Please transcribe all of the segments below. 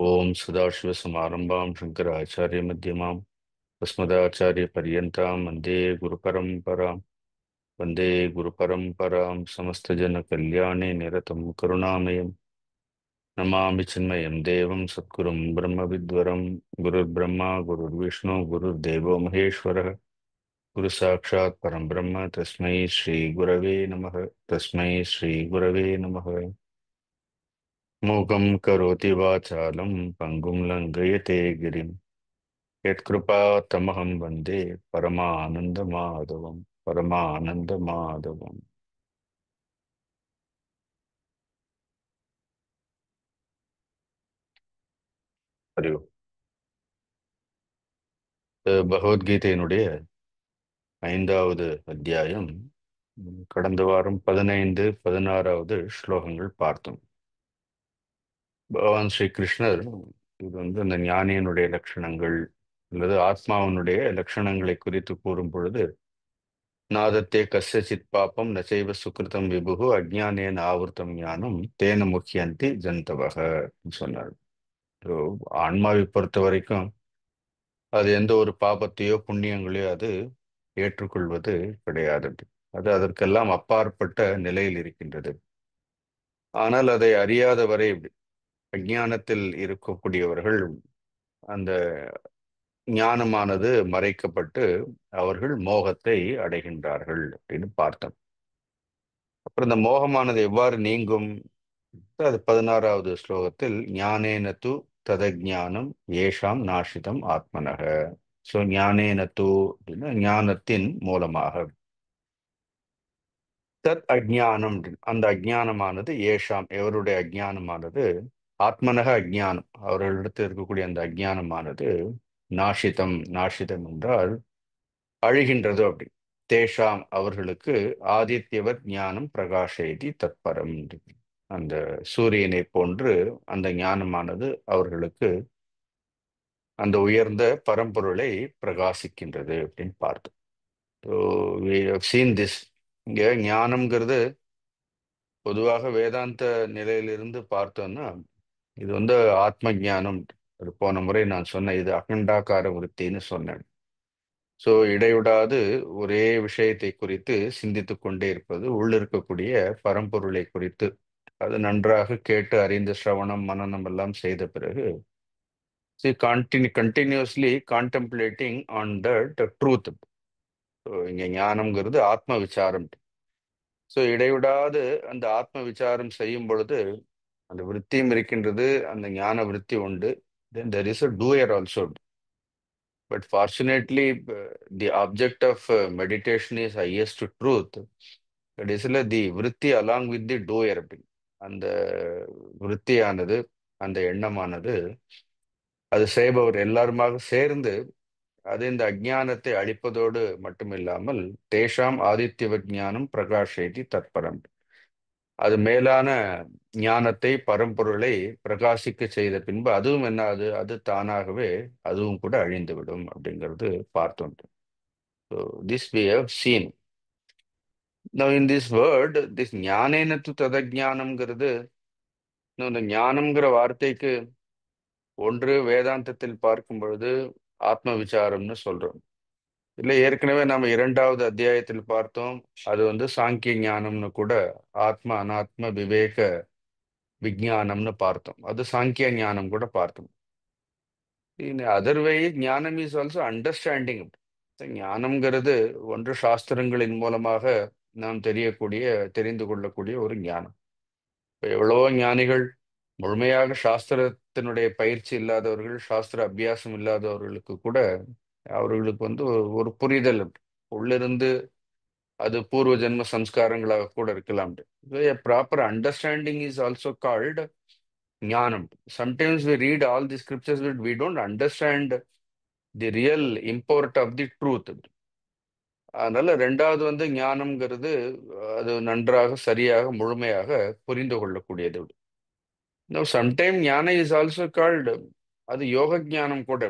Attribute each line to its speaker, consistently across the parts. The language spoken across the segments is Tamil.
Speaker 1: ओम सदाशिवसमारंभां शंकराचार्यमध्यमाम् अस्मदाचार्यपर्यन्तां वन्दे गुरुपरम्परां समस्तजनकल्याणे निरतं करुणामयं नमामि चिन्मयं देवं सद्गुरुं ब्रह्मविद्वरं गुरुर्ब्रह्मा गुरुर्विष्णु गुरुर्देवो महेश्वरः गुरुसाक्षात् परं ब्रह्म तस्मै श्रीगुरवे नमः। तस्मै श्रीगुरवे नमः। मूकं करोति वाचालं पङ्गुं लङ्घयते गिरिं यत्कृपातमहं वन्दे परमानन्दमाधवम्। ஹரி ஓம். பகவத்கீதையினுடைய 5வது அத்தியாயம். கடந்த வாரம் 15, 16வது ஸ்லோகங்கள் பார்த்தோம். பகவான் ஸ்ரீ கிருஷ்ணர் இது அந்த ஞானியனுடைய லட்சணங்கள் அல்லது ஆத்மாவினுடைய லட்சணங்களை குறித்து கூறும் பொழுது, நாதத்தே கஸ்யசித் பாப்பம் நச்சைவ சுக்ருதம் விபுகு அஜ்ஞானேன ஆவர்த்தம் ஞானம் தேன முக்கியந்தி ஜந்தவக சொன்னார். So, ஆன்மாவை பொறுத்த வரைக்கும் அது எந்த ஒரு பாபத்தையோ புண்ணியங்களையோ அது ஏற்றுக்கொள்வது கிடையாது. அது அதற்கெல்லாம் அப்பாற்பட்ட நிலையில் இருக்கின்றது. ஆனால் அதை அறியாத வரை அஞ்ஞானத்தில் இருக்கக்கூடியவர்கள் அந்த ஞானமானது மறைக்கப்பட்டு அவர்கள் மோகத்தை அடைகின்றார்கள் அப்படின்னு பார்த்தோம். அப்புறம் இந்த மோகமானது எவ்வாறு நீங்கும்? அது 16வது ஸ்லோகத்தில் ஞானேன து ததஜானம் ஏஷாம் நாஷிதம் ஆத்மனக. ஸோ ஞானேன து அப்படின்னா ஞானத்தின் மூலமாக, தத் அஜ்ஞானம் அந்த அஜ்ஞானமானது ஏஷாம் எவருடைய அஜ்ஞானமானது, ஆத்மனக அஜ்ஞானம் அவர்களிடத்தில் இருக்கக்கூடிய அந்த அஜ்ஞானமானது நாஷிதம் என்றால் அழிகின்றது அப்படி. தேஷாம் அவர்களுக்கு ஆதித்யவர் ஞானம் பிரகாஷயதி தத்பரம், அந்த சூரியனை போன்று அந்த ஞானமானது அவர்களுக்கு அந்த உயர்ந்த பரம்பொருளை பிரகாசிக்கின்றது அப்படின்னு பார்த்தோம். So we have seen this. இங்க ஞானம்ங்கிறது பொதுவாக வேதாந்த நிலையிலிருந்து பார்த்தோம்னா இது ஆத்ம ஞானம். அது போன முறை நான் சொன்னேன், இது அகண்டாகார விருத்தின்னு சொன்னேன். ஸோ இடைவிடாது ஒரே விஷயத்தை குறித்து சிந்தித்துக் கொண்டே இருப்பது, உள்ளிருக்கக்கூடிய பரம்பொருளை குறித்து அது நன்றாக கேட்டு அறிந்து சிரவணம் மனனம் எல்லாம் செய்த பிறகு continuously contemplating on the truth. So இங்க ஞானம்ங்கிறது ஆத்ம விசாரம். ஸோ இடைவிடாது அந்த ஆத்ம விசாரம் செய்யும் பொழுது அந்த விருத்தியும் இருக்கின்றது, அந்த ஞான விருத்தி உண்டு. Then there is a doer also. But fortunately, the object of meditation is highest truth. கடைசியில் தி விருத்தி அலாங் வித் தி டூயர் அப்படின்னு அந்த விருத்தியானது, அந்த எண்ணமானது அது செய்பவர் எல்லாருமாக சேர்ந்து அது இந்த அஜ்ஞானத்தை அழிப்பதோடு மட்டுமில்லாமல் தேஷாம் ஆதித்ய விஞ்ஞானம் பிரகாஷேதி தத்பரம், அது மேலான ஞானத்தை பரம்பொருளை பிரகாசிக்க செய்த பின்பு அதுவும் என்ன, அது தானாகவே அதுவும் கூட அழிந்துவிடும் அப்படிங்கிறது பார்த்தோம். So this we have seen. Now in this word, this ஞானேன து ததஜானம்ங்கிறது, இந்த ஞானம்ங்கிற வார்த்தைக்கு ஒன்று வேதாந்தத்தில் பார்க்கும் பொழுது ஆத்ம விசாரம்னு சொல்றோம். இல்லை, ஏற்கனவே நம்ம 2வது அத்தியாயத்தில் பார்த்தோம், அது சாங்கிய ஞானம்னு கூட, ஆத்ம அனாத்ம விவேக விஞ்ஞானம்னு பார்த்தோம். அது சாங்கிய ஞானம் கூட பார்த்தோம். இன் அதர்வைஸ் ஞானம் இஸ் ஆல்சோ அண்டர்ஸ்டாண்டிங். ஞானம்ங்கிறது ஒன்று சாஸ்திரங்களின் மூலமாக நாம் தெரிந்து கொள்ளக்கூடிய ஒரு ஞானம். இப்போ எவ்வளவோ ஞானிகள் முழுமையாக சாஸ்திரத்தினுடைய பயிற்சி இல்லாதவர்கள், சாஸ்திர அபியாசம் இல்லாதவர்களுக்கு கூட அவர்களுக்கு ஒரு புரிதல் உள்ளிருந்து, அது பூர்வ ஜென்ம சம்ஸ்காரங்களாக கூட இருக்கலாம். Proper understanding is also called ஞானம். Sometimes we read all the scriptures but we don't understand the real import of the truth. அதனால 2வது ஞானம்ங்கிறது அது நன்றாக சரியாக முழுமையாக புரிந்து கொள்ளக்கூடியது. சம்டைம் ஞானம் இஸ் ஆல்சோ கால்டு, அது யோக ஞானம் கூட.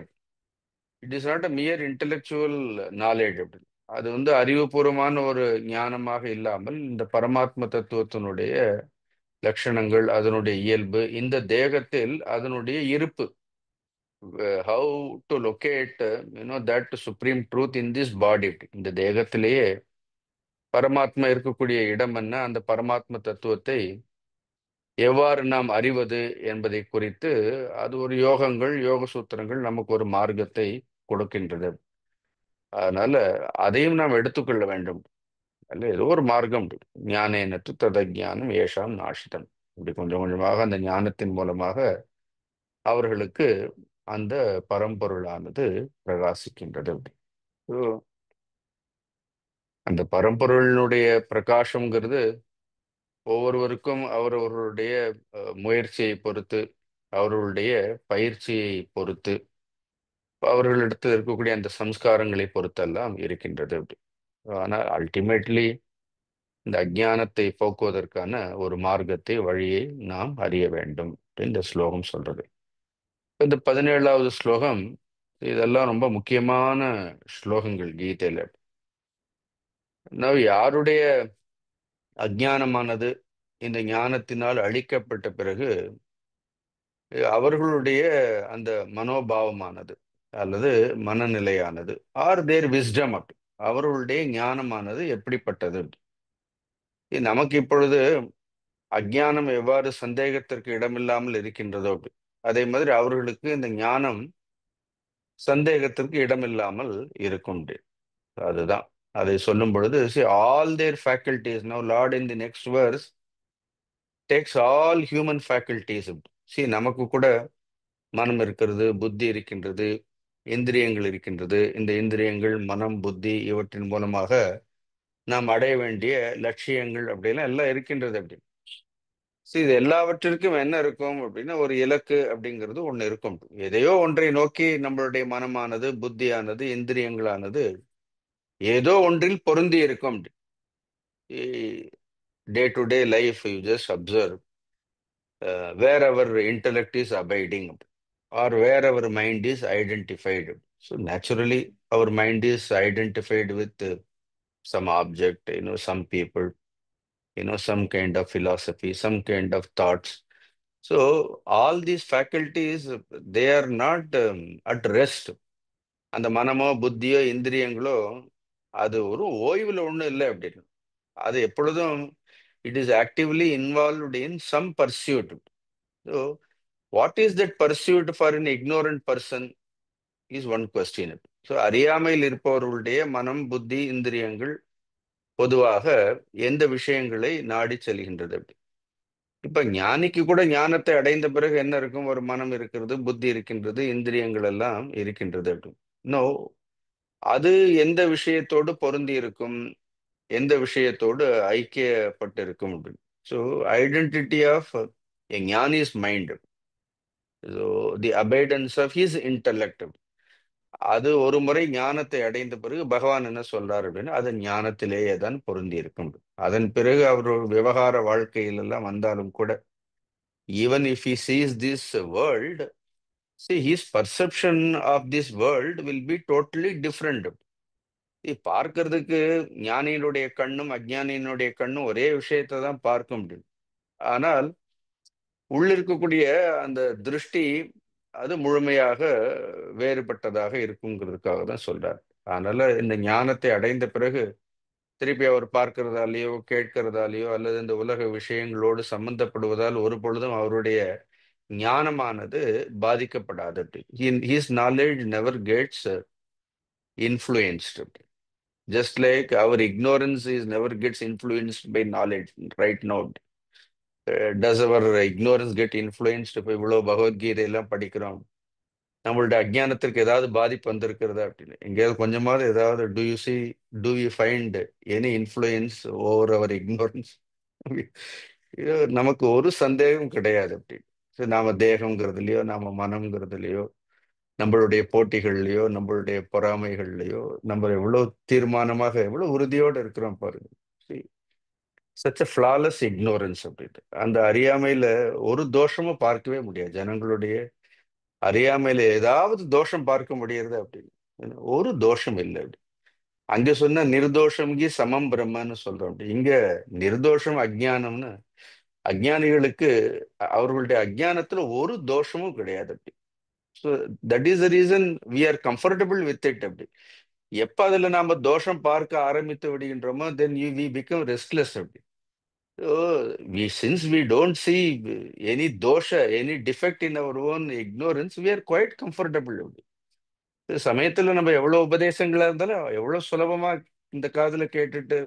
Speaker 1: It is not a mere intellectual knowledge. அது அறிவுபூர்வமான ஒரு ஞானமாக இல்லாமல் இந்த பரமாத்ம தத்துவத்தினுடைய லட்சணங்கள், அதனுடைய இயல்பு, இந்த தேகத்தில் அதனுடைய இருப்பு. How to locate that supreme truth in this body. இந்த தேகத்திலேயே பரமாத்மா இருக்கக்கூடிய இடம் என்ன, அந்த பரமாத்ம தத்துவத்தை எவ்வாறு நாம் அறிவது என்பதை குறித்து அது ஒரு யோகங்கள், யோக சூத்திரங்கள் நமக்கு ஒரு மார்க்கத்தை கொடுக்கின்றது. அதனால அதையும் நாம் எடுத்துக்கொள்ள வேண்டும். அல்ல ஏதோ ஒரு மார்க்கம், ஞானேனத்து ததஞானம் ஏஷாம் நாஷிதம். இப்படி கொஞ்சம் கொஞ்சமாக அந்த ஞானத்தின் மூலமாக அவர்களுக்கு அந்த பரம்பொருளானது பிரகாசிக்கின்றது. So, அந்த பரம்பொருளினுடைய பிரகாசம்ங்கிறது ஒவ்வொருவருக்கும் அவரவர்களுடைய முயற்சியை பொறுத்து, அவர்களுடைய பயிற்சியை பொறுத்து, அவர்களிடத்தில் இருக்கக்கூடிய அந்த சம்ஸ்காரங்களை பொறுத்தெல்லாம் இருக்கின்றது. ஆனால் அல்டிமேட்லி இந்த அஜ்ஞானத்தை போக்குவதற்கான ஒரு மார்க்கத்தை, வழியை நாம் அறிய வேண்டும். இந்த ஸ்லோகம் சொல்றது. இந்த 17வது ஸ்லோகம், இதெல்லாம் ரொம்ப முக்கியமான ஸ்லோகங்கள் கீதையில. யாருடைய அஜ்ஞானமானது இந்த ஞானத்தினால் அழிக்கப்பட்ட பிறகு அவர்களுடைய அந்த மனோபாவமானது அல்லது மனநிலையானது, ஆர் தேர் விஸ்டம், அவர்களுடைய ஞானமானது எப்படிப்பட்டது. நமக்கு இப்பொழுது அஜ்ஞானம் எவ்வாறு சந்தேகத்திற்கு இடமில்லாமல் இருக்கின்றதோ அதே மாதிரி அவர்களுக்கு இந்த ஞானம் சந்தேகத்திற்கு இடமில்லாமல் இருக்கும். அதுதான் அதை சொல்லும் பொழுது, see all their faculties. Now Lord in the next verse takes all human faculties. See, நமக்கு கூட மனம் இருக்கிறது, புத்தி இருக்கின்றது, இந்திரியங்கள் இருக்கின்றது. இந்த இந்திரியங்கள், மனம், புத்தி இவற்றின் மூலமாக நாம் அடைய வேண்டிய லட்சியங்கள் அப்படிலாம் எல்லாம் இருக்கின்றது. அப்படி இது எல்லாவற்றிற்கும் என்ன இருக்கும் அப்படின்னா, ஒரு இலக்கு அப்படிங்கிறது ஒண்ணு இருக்கும். எதையோ ஒன்றை நோக்கி நம்மளுடைய மனமானது, புத்தியானது, இந்திரியங்களானது ஏதோ ஒன்றில் பொருந்தி இருக்கும். Day to day life you just observe where our intellect is abiding or where our mind is identified. So naturally, our mind is identified with some object, some people, some kind of philosophy, some kind of thoughts. So all these faculties, they are not at rest. அந்த மனமோ புத்தியோ இந்திரியங்களோ அது ஒரு ஓய்வுல ஒண்ணும் இல்லை அப்படின்னு. அது எப்பொழுதும் it is actively involved in some pursuit. So what is that pursuit for an ignorant person is one question. So அறியாமையில் இருப்பவர்களுடைய மனம், புத்தி, இந்திரியங்கள் பொதுவாக எந்த விஷயங்களை நாடி செல்கின்றது. இப்ப ஞானிக்கு கூட ஞானத்தை அடைந்த பிறகு என்ன இருக்கும்? ஒரு மனம் இருக்கிறது, புத்தி இருக்கின்றது, இந்திரியங்கள் எல்லாம் இருக்கின்றது. நோ, அது எந்த விஷயத்தோடு பொருந்தி இருக்கும், எந்த விஷயத்தோடு ஐக்கியப்பட்டிருக்கும் அப்படின்னு. ஸோ ஐடென்டிட்டி ஆஃப் எ ஞானிஸ் mind, so the abidance of his intellect, அது ஒரு முறை ஞானத்தை அடைந்த பிறகு பகவான் என்ன சொல்றாரு அப்படின்னா, அது ஞானத்திலேயே தான் பொருந்தி இருக்கும். அதன் பிறகு அவர் விவகார வாழ்க்கையில் எல்லாம் வந்தாலும் கூட, even if he sees this world, see his perception of this world will be totally different. பார்க்கறதுக்கு ஞானியினுடைய கண்ணும் அஜ்ஞானியினுடைய கண்ணும் ஒரே விஷயத்தை தான் பார்க்க முடியும். ஆனால் உள்ளிருக்கக்கூடிய அந்த திருஷ்டி அது முழுமையாக வேறுபட்டதாக இருக்குங்கிறதுக்காக தான் சொல்றார். அதனால இந்த ஞானத்தை அடைந்த பிறகு திருப்பி அவர் பார்க்கிறதாலேயோ, கேட்கிறதாலேயோ, அல்லது இந்த உலக விஷயங்களோடு சம்பந்தப்படுவதால் ஒரு பொழுதும் அவருடைய ஞானமானது பாதிக்கப்படாது. His knowledge never gets influenced. Just like our ignorance is never gets influenced by knowledge right now. Does our ignorance get influenced? இப்போ இவ்வளவு பகவத்கீதை எல்லாம் படிக்கிறோம், நம்மளுடைய அஜ்ஞானத்திற்கு ஏதாவது பாதிப்பு வந்திருக்கிறதா அப்படின்னு எங்கேயாவது கொஞ்சமாவது ஏதாவது do you find any influence over our ignorance? நமக்கு ஒரு சந்தேகம் கிடையாது. அப்படி நாம தேகம்ங்கிறதுலையோ, நாம மனம்ங்கிறதுலையோ, நம்மளுடைய போட்டிகள்லையோ, நம்மளுடைய பொறாமைகள்லையோ நம்ம எவ்வளவு தீர்மானமாக, எவ்வளவு உறுதியோடு இருக்கிறோம் பாருங்க. சச் அ ஃபிளாலஸ் இக்னோரன்ஸ் அப்படின்ட்டு. அந்த அறியாமையில ஒரு தோஷமும் பார்க்கவே முடியாது. ஜனங்களுடைய அறியாமையில ஏதாவது தோஷம் பார்க்க முடியறது அப்படின்னு ஒரு தோஷம் இல்லை. அப்படி அங்க சொன்ன நிர்தோஷம்கி சமம் பிரம்மன்னு சொல்றோம். அப்படி இங்க நிர்தோஷம் அஜ்ஞானம்னு அஞ்ஞானிகளுக்கு அவர்களுடைய அஞ்ஞானத்துல ஒரு தோஷமும் கிடையாது அப்படி. So that is the reason we are comfortable with it அப்படி. எப்ப அதுல நாம தோஷம் பார்க்க ஆரம்பித்து விடுகின்றோமோ then you we become restless அப்படி. So we since we don't see any தோஷ any defect in our own ignorance we are quite comfortable அப்படி. இந்த சமயத்துல நம்ம எவ்வளவு உபதேசங்களா இருந்தாலும் எவ்வளவு சுலபமா இந்த காதுல கேட்டுட்டு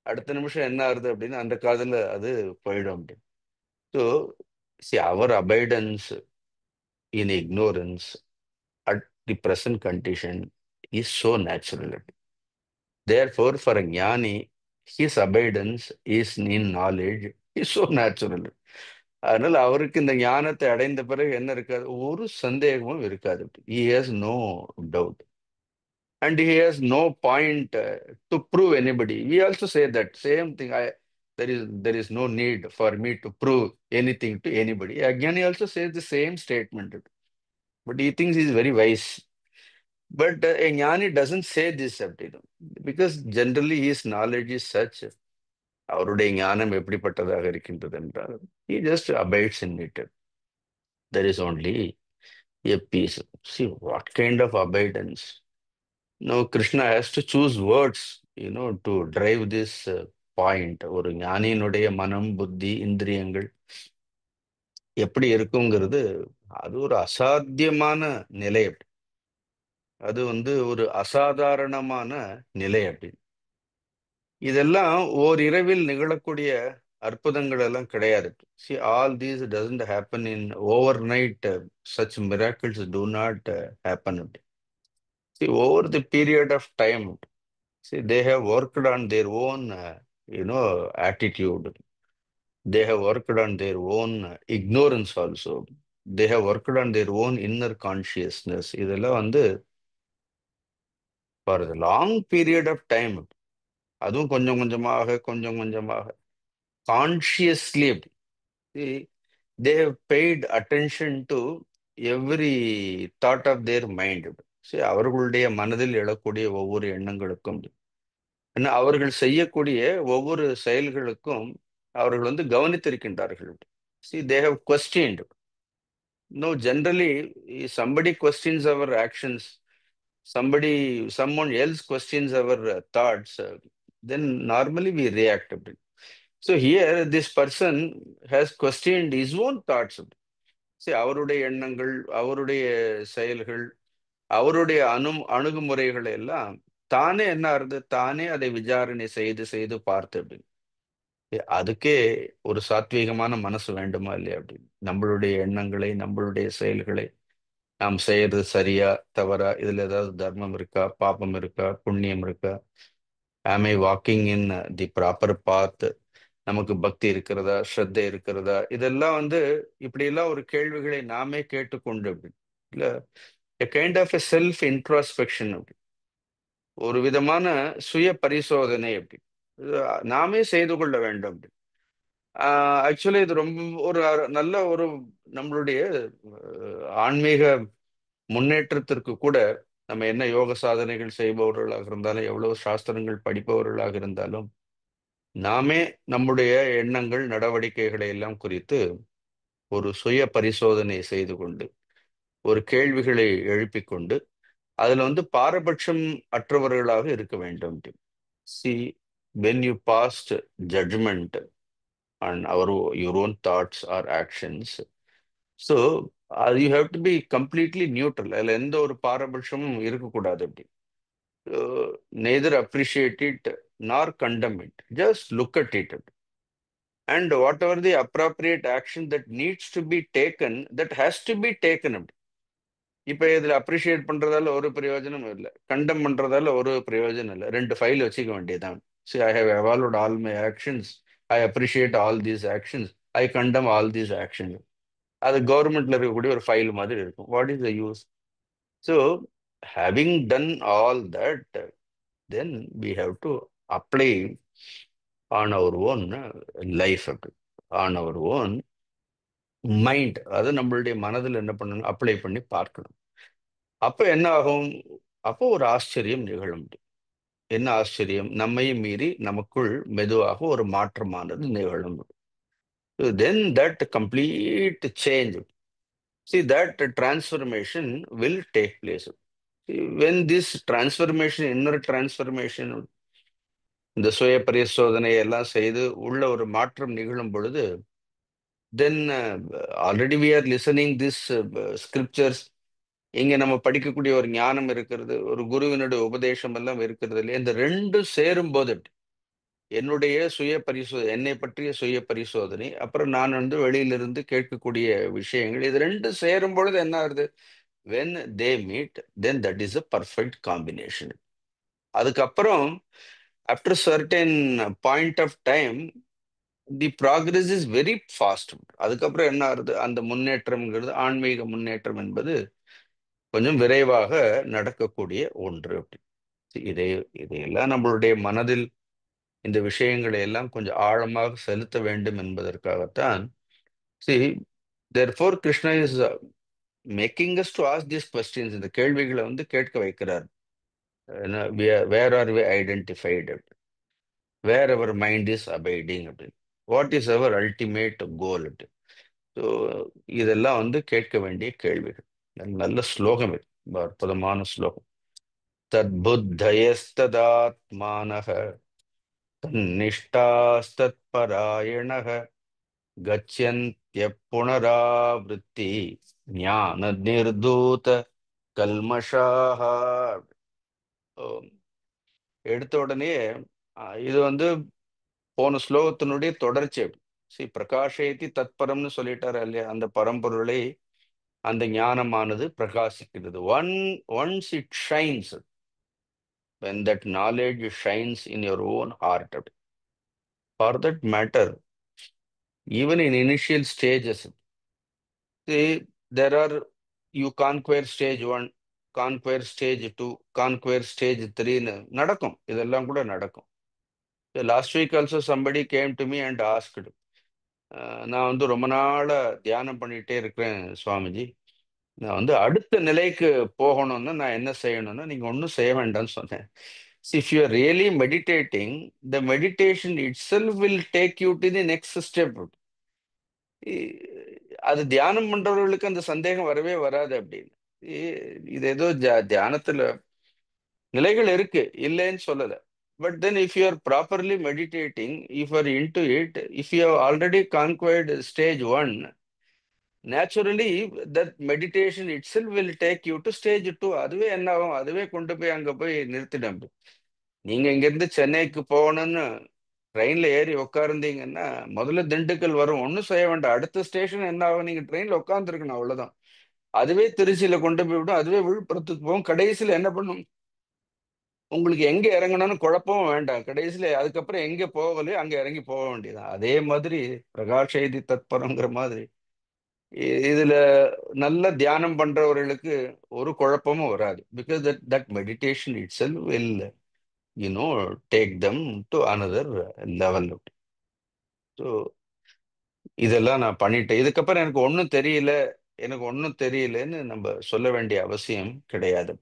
Speaker 1: அடுத்த நிமிஷம் என்ன ஆகுது அப்படின்னு அந்த காதுல அது போயிடும் அப்படி. So see our abidance in ignorance at the present condition is so natural. Therefore, for a jnani, his abidance is in knowledge is so natural. அதனால அவருக்கு இந்த ஞானத்தை அடைந்த பிறகு என்ன இருக்காது, ஒரு சந்தேகமும் இருக்காது. He has no doubt and he has no point to prove anybody. We also say that same thing. There is no need for me to prove anything to anybody. Ajnani also says the same statement, but he thinks he's very wise. But a jnani doesn't say this because generally his knowledge is such. அவருடைய ஞானம் எப்படிப்பட்டதாக இருக்கின்றது என்றால் he just abides in it. There is only a peace. See what kind of abidance. No, Krishna has to choose words, to drive this point. ஒரு ஞானியினுடைய மனம், புத்தி, இந்திரியங்கள் எப்படி இருக்குங்கிறது அது ஒரு அசாத்தியமான நிலை அப்படி. அது ஒரு அசாதாரணமான நிலை அப்படி. இதெல்லாம் ஓரிரவில் நிகழக்கூடிய அற்புதங்கள் எல்லாம் கிடையாது. See, all these doesn't happen in overnight. Such miracles do not happen. See, over the period of time, see, they have worked on their own, attitude. They have worked on their own ignorance also. They have worked on their own inner consciousness. இதெல்லாம் for a long period of time. அதுவும் கொஞ்சம் கொஞ்சமாக கொஞ்சம் கொஞ்சமாக consciously they have paid attention to every thought of their mind. See, அவர்களுடைய மனதில் எழக்கூடிய ஒவ்வொரு எண்ணங்களுக்கும் ஏன்னா அவர்கள் செய்யக்கூடிய ஒவ்வொரு செயல்களுக்கும் அவர்கள் கவனித்திருக்கின்றார்கள். See, they have questioned. No, generally, if somebody questions our actions, someone else questions our thoughts, then normally we react. So here, this person has questioned his own thoughts. See, அவருடைய எண்ணங்கள், அவருடைய செயல்கள், அவருடைய அணுகுமுறைகள் எல்லாம் தானே என்ன ஆறுது, தானே அதை விசாரணை செய்து செய்து பார்த்து அப்படி. அதுக்கே ஒரு சாத்வீகமான மனசு வேண்டுமா இல்லையா அப்படி. நம்மளுடைய எண்ணங்களை, நம்மளுடைய செயல்களை நாம் செய்யறது சரியா தவறா, இதுல ஏதாவது தர்மம் இருக்கா, பாபம் இருக்கா, புண்ணியம் இருக்கா, am I walking in the proper path, நமக்கு பக்தி இருக்கிறதா, ஸ்ரத்தை இருக்கிறதா, இதெல்லாம் இப்படி எல்லாம் ஒரு கேள்விகளை நாமே கேட்டுக்கொண்டு அப்படி இல்ல a kind of a self introspection அப்படி, ஒரு விதமான சுய பரிசோதனை அப்படி நாமே செய்து கொள்ள வேண்டும் அப்படி. ஆக்சுவலி இது ரொம்ப ஒரு நல்ல ஒரு நம்மளுடைய ஆன்மீக முன்னேற்றத்திற்கு கூட நம்ம என்ன யோக சாதனைகள் செய்பவர்களாக இருந்தாலும் எவ்வளவு சாஸ்திரங்கள் படிப்பவர்களாக இருந்தாலும் நாமே நம்முடைய எண்ணங்கள் நடவடிக்கைகளை எல்லாம் குறித்து ஒரு சுய பரிசோதனை செய்து கொண்டு ஒரு கேள்விகளை எழுப்பிக் கொண்டு அதுல பாரபட்சம் அற்றவர்களாக இருக்க வேண்டும். C when you passed judgment on your own thoughts or actions, so you have to be completely neutral. அதுல எந்த ஒரு பாரபட்சமும் இருக்கக்கூடாது அப்படி. Neither appreciate it nor condemn it. Just look at it. And whatever the appropriate action that needs to be taken, that has to be taken. இப்ப இதுல அப்ரிஷியேட் பண்றதால ஒரு பிரயோஜனம் இல்லை, கண்டம் பண்றதால ஒரு பிரயோஜனம் இல்லை. ரெண்டு ஃபைல் வச்சுக்க வேண்டியதுதான். See, I have evaluated all my actions. I appreciate all these actions. I condemn all these actions. அது கவர்மெண்ட்ல இருக்கக்கூடிய ஒரு ஃபைல் மாதிரி இருக்கும். What is the use? So having done all that, then we have to apply on our own life, on our own mind. அது நம்மளுடைய மனதில் என்ன பண்ணணும், அப்ளை பண்ணி பார்க்கணும். அப்ப என்ன ஆகும்? அப்போ ஒரு ஆச்சரியம் நிகழும். என்ன ஆச்சரியம்? நம்மையும் மீறி நமக்குள் மெதுவாக ஒரு மாற்றமானது நிகழும். Then that complete change, see, that transformation will take place. See, when this transformation, inner transformation, இந்த சுய பரிசோதனை எல்லாம் செய்து உள்ள ஒரு மாற்றம் நிகழும் பொழுது, then already we are listening this scriptures. இங்க நம்ம படிக்கக்கூடிய ஒரு ஞானம் இருக்கிறது, ஒரு குருவினுடைய உபதேசம் எல்லாம் இருக்கிறது இல்லையா? இந்த ரெண்டும் சேரும் போது என்னுடைய சுய பரிசோதனை, என்னை பற்றிய சுய பரிசோதனை, அப்புறம் நான் வெளியிலிருந்து கேட்கக்கூடிய விஷயங்கள், இது ரெண்டும் சேரும் பொழுது என்ன ஆகுது? when they meet, then that is a perfect combination. அதுக்கப்புறம் after certain point of time, the progress is very fast. அதுக்கப்புறம் என்ன ஆகுது? அந்த முன்னேற்றம்ங்கிறது, ஆன்மீக முன்னேற்றம் என்பது கொஞ்சம் விரைவாக நடக்கக்கூடிய ஒன்று. இதை இதையெல்லாம் நம்மளுடைய மனதில் இந்த விஷயங்களை எல்லாம் கொஞ்சம் ஆழமாக செலுத்த வேண்டும் என்பதற்காகத்தான். See, therefore Krishna is making us to ask these questions. இந்த கேள்விகளை கேட்க வைக்கிறார். Where are we identified? Where our mind is abiding? What is our ultimate goal? So இதெல்லாம் கேட்க வேண்டிய கேள்விகள். நல்ல ஸ்லோகம் இது, ரொம்ப அற்புதமான ஸ்லோகம். தத்புத்தயஸ்ததாத்மானஹ தன்னிஷ்டாஸ்தத்பராயணஹ கச்சந்த்ய புனராவృத்தி ஞான நிர்தூத கல்மஷாஹ. எடுத்த உடனே இது போன ஸ்லோகத்தினுடைய தொடர்ச்சி. பிரகாஷேதி தத்பரம்னு சொல்லிட்டாரு இல்லையா? அந்த பரம்பொருளை அந்த ஞானமானது பிரகாசிக்கிறது. Once it shines, when that knowledge shines in your own heart, for that matter, even in initial stages, see, you conquer stage 1, conquer stage 2, conquer stage 3 நடக்கும். இதெல்லாம் கூட நடக்கும். Last week also somebody came to me and asked, நான் ரொம்ப நாளா தியானம் பண்ணிட்டே இருக்கிறேன் சுவாமிஜி, நான் அடுத்த நிலைக்கு போகணும்னா நான் என்ன செய்யணும்னா, நீங்க ஒன்றும் செய்ய வேண்டாம்னு சொன்னேன். If you are really meditating, the meditation itself will take you to the next step. அது தியானம் பண்றவர்களுக்கு அந்த சந்தேகம் வரவே வராது. அப்படின்னு இது ஏதோ தியானத்துல நிலைகள் இருக்கு, இல்லைன்னு சொல்லல. But then if you are properly meditating, if you are into it, if you have already conquered stage 1, naturally that meditation itself will take you to stage 2. அதுவே என்ன ஆகும்? அதுவே கொண்டு போய் அங்க போய் நிறுத்திடும். நீங்க இங்கிருந்து சென்னைக்கு போகணும்னு ட்ரெயின்ல ஏறி உட்கார்ந்தீங்கன்னா முதல்ல திண்டுக்கல் வரும், ஒன்றும் செய்ய வேண்டாம். அடுத்த ஸ்டேஷன் என்ன ஆகும்? நீங்க ட்ரெயின்ல உட்காந்துருக்கணும், அவ்வளவுதான். அதுவே திருச்சியில கொண்டு போய் விடும், அதுவே விழுப்புரத்துக்கு போகும். கடைசியில என்ன பண்ணும்? உங்களுக்கு எங்க இறங்கணும்னு குழப்பமும் வேண்டாம். கடைசியில அதுக்கப்புறம் எங்க போகலையோ அங்க இறங்கி போக வேண்டியதுதான். அதே மாதிரி பிரகாஷேதி தத்பரங்கிற மாதிரி இதுல நல்ல தியானம் பண்றவர்களுக்கு ஒரு குழப்பமும் வராது. Because that meditation it self will take them to another level. So இதெல்லாம் நான் பண்ணிட்டேன். இதுக்கப்புறம் எனக்கு ஒன்றும் தெரியலன்னு நம்ம சொல்ல வேண்டிய அவசியம் கிடையாது.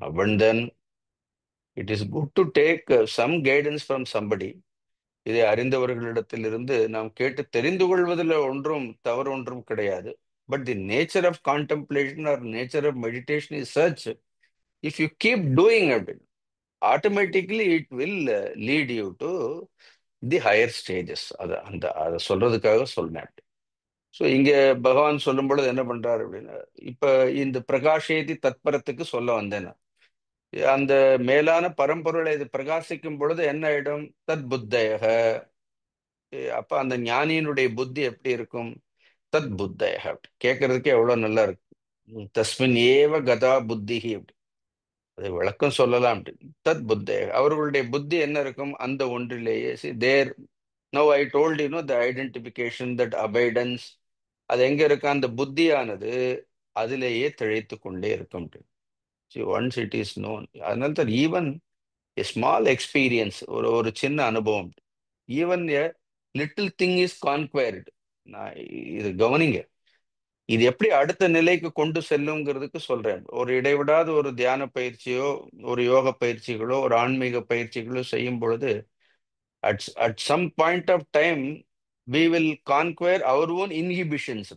Speaker 1: And then it is good to take some guidance from somebody. இதை அறிந்தவர்களிடத்திலிருந்து நாம் கேட்டு தெரிந்து கொள்வதில் தவறு ஒன்றும் கிடையாது. But the nature of contemplation or nature of meditation is such, if you keep doing it, automatically it will lead you to the higher stages. அதை சொல்றதுக்காக சொன்னேன். ஸோ இங்க பகவான் சொல்லும் பொழுது என்ன பண்றாரு அப்படின்னா, இப்ப இந்த பிரகாஷேதி தத்பரத்துக்கு சொல்ல வந்தேன். அந்த மேலான பரம்பொருளை இது பிரகாசிக்கும் பொழுது என்ன ஆயிடும்? தத் புத்தயக. அப்ப அந்த ஞானியினுடைய புத்தி எப்படி இருக்கும்? தத் புத்தயக. கேட்கறதுக்கே எவ்வளவு நல்லா இருக்கு. தஸ்மின் ஏவ கதா புத்தி. அதை விளக்கம் சொல்லலாம். தத் புத்தயக, அவர்களுடைய புத்தி என்ன இருக்கும்? அந்த ஒன்றிலேயே. There now I told the identification, that abidance, அது எங்க இருக்கு? அந்த புத்தியானது அதிலேயே திளைத்து கொண்டே இருக்கும். ஒன்ஸ் இட் இஸ் நோன், அதனால தான் ஈவன் a small experience, ஒரு சின்ன அனுபவம், even a little thing is conquered. நான் இது கவனிங்க, இது எப்படி அடுத்த நிலைக்கு கொண்டு செல்லுங்கிறதுக்கு சொல்றேன். ஒரு இடைவிடாத ஒரு தியான பயிற்சியோ, ஒரு யோக பயிற்சிகளோ, ஒரு ஆன்மீக பயிற்சிகளோ செய்யும் பொழுது at some point of time we will conquer our own inhibitions,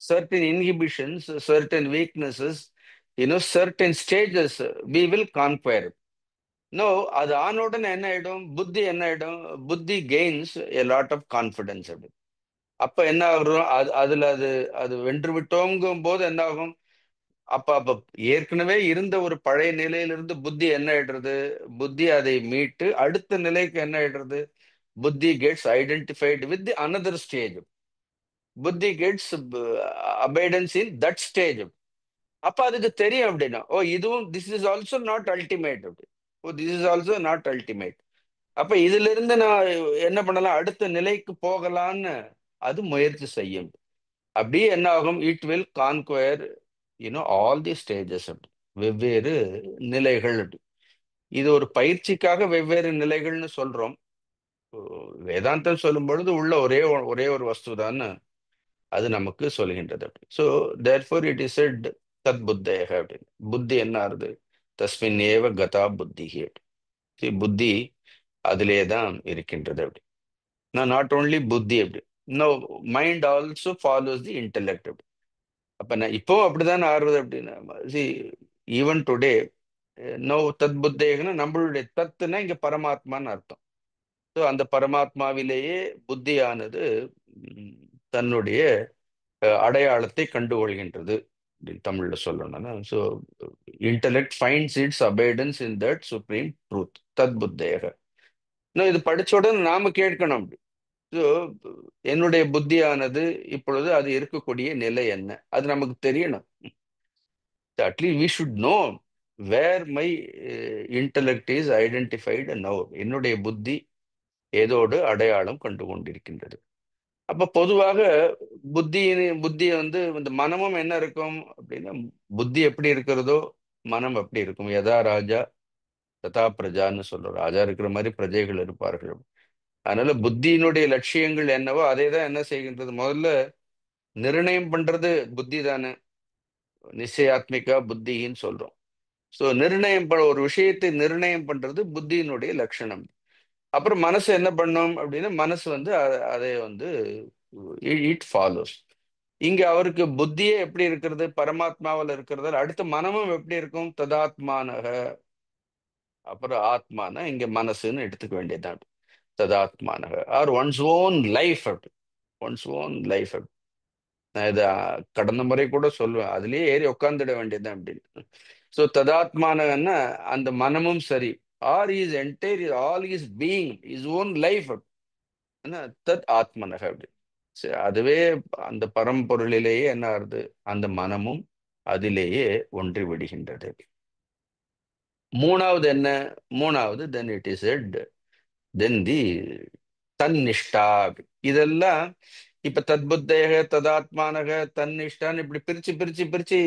Speaker 1: certain inhibitions, certain weaknesses, certain stages we will conquer. No, அது ஆன உடனே என்ன ஆயிடும், புத்தி என்ன ஆயிடும், புத்தி gains a lot of confidence அப்படி. அப்ப என்ன ஆகும், அதுல அது வென்று விட்டோங்கும் போது என்ன ஆகும், அப்ப ஏற்கனவே இருந்த ஒரு பழைய நிலையிலிருந்து புத்தி என்ன ஆயிடுறது, புத்தி அதை மீட்டு அடுத்த நிலைக்கு என்ன ஆயிடுறது, புத்தி gets identified with another stage. புத்தி gets abidance in that stage. அப்ப அதுக்கு தெரியும் அப்படின்னா, ஓ இதுவும் this is also not ultimate அப்படி. Oh this is also not ultimate. அப்ப இதுல இருந்து நான் என்ன பண்ணலாம், அடுத்த நிலைக்கு போகலான்னு அது முயற்சி செய்யும். அப்படியே என்ன ஆகும், it will conquer all the stages அப்படி, வெவ்வேறு நிலைகள் அப்படி. இது ஒரு பயிற்சிக்காக வெவ்வேறு நிலைகள்னு சொல்றோம். வேதாந்தம் சொல்லும் பொழுது உள்ள ஒரே ஒரு வஸ்து அது நமக்கு சொல்கின்றது அப்படி. So therefore it is set தத் புத்தேக அப்படின்னு. புத்தி என்ன ஆறுது, தஸ்மின் ஏவ கதா புத்தி. புத்தி அதிலே தான் இருக்கின்றது அப்படி. நான் நாட் ஓன்லி புத்தி அப்படி, no mind also follows the intellect அப்படி. அப்ப நான் இப்பவும் அப்படிதான் ஆறுவது அப்படின்னா, ஈவன் டுடே நோ தத் புத்தேகன்னா நம்மளுடைய தத்துனா இங்க பரமாத்மான்னு அர்த்தம். ஸோ அந்த பரமாத்மாவிலேயே புத்தியானது ம், தன்னுடைய அடையாளத்தை கண்டுகொள்கின்றது அப்படின்னு தமிழ்ல சொல்லணும்னா. So intellect finds its abidance in that supreme truth தத் புத்தேக. இன்னும் இது படிச்ச உடனே நாம கேட்கணும் அப்படி. ஸோ என்னுடைய புத்தியானது இப்பொழுது அது இருக்கக்கூடிய நிலை என்ன, அது நமக்கு தெரியணும். At least we should know where my intellect is identified no. என்னுடைய புத்தி ஏதோடு அடையாளம் கண்டு கொண்டிருக்கின்றது. அப்ப பொதுவாக புத்தியை இந்த மனமும் என்ன இருக்கும் அப்படின்னா, புத்தி எப்படி இருக்கிறதோ மனம் எப்படி இருக்கும். யதா ராஜா ததா பிரஜான்னு சொல்றோம். ராஜா இருக்கிற மாதிரி பிரஜைகள் இருப்பார்கள். அதனால புத்தியினுடைய லட்சியங்கள் என்னவோ அதே தான் என்ன செய்கின்றது, முதல்ல நிர்ணயம் பண்றது புத்தி தானே. நிச்சயாத்மிகா புத்தின்னு சொல்றோம். ஸோ ஒரு விஷயத்தை நிர்ணயம் பண்றது புத்தியினுடைய லட்சணம். அப்புறம் மனசு என்ன பண்ணும் அப்படின்னா, மனசு அதை இட் ஃபாலோஸ். இங்க அவருக்கு புத்தியே எப்படி இருக்கிறது, பரமாத்மாவில் இருக்கிறது. அடுத்து மனமும் எப்படி இருக்கும், ததாத்மானக. அப்புறம் ஆத்மான இங்க மனசுன்னு எடுத்துக்க வேண்டியதுதான். ததாத்மானக ஆர் ஒன்ஸ் ஓன் லைஃப் அப்படி, ஒன்ஸ் ஓன் லைஃப் அப்படி. நான் இதை கடந்த முறை கூட சொல்லுவேன், அதுலயே ஏறி உட்காந்துட வேண்டியதுதான் அப்படின்னு. ஸோ ததாத்மானகன்னா அந்த மனமும் சரி, or is entire all is being is own life தத் ஆத்மனக அப்படி. சரி, அதுவே அந்த பரம்பொருளிலேயே என்ன ஆகுது, அந்த மனமும் அதிலேயே ஒன்றி விடுகின்றது. மூணாவது என்ன, மூணாவது தென் இட் இஸ் எட் தென் தி தன்னிஷ்டா. இதெல்லாம் இப்ப தத்புத்தேக ததாத்மானக தன்னிஷ்டான்னு இப்படி பிரிச்சு பிரிச்சு பிரிச்சு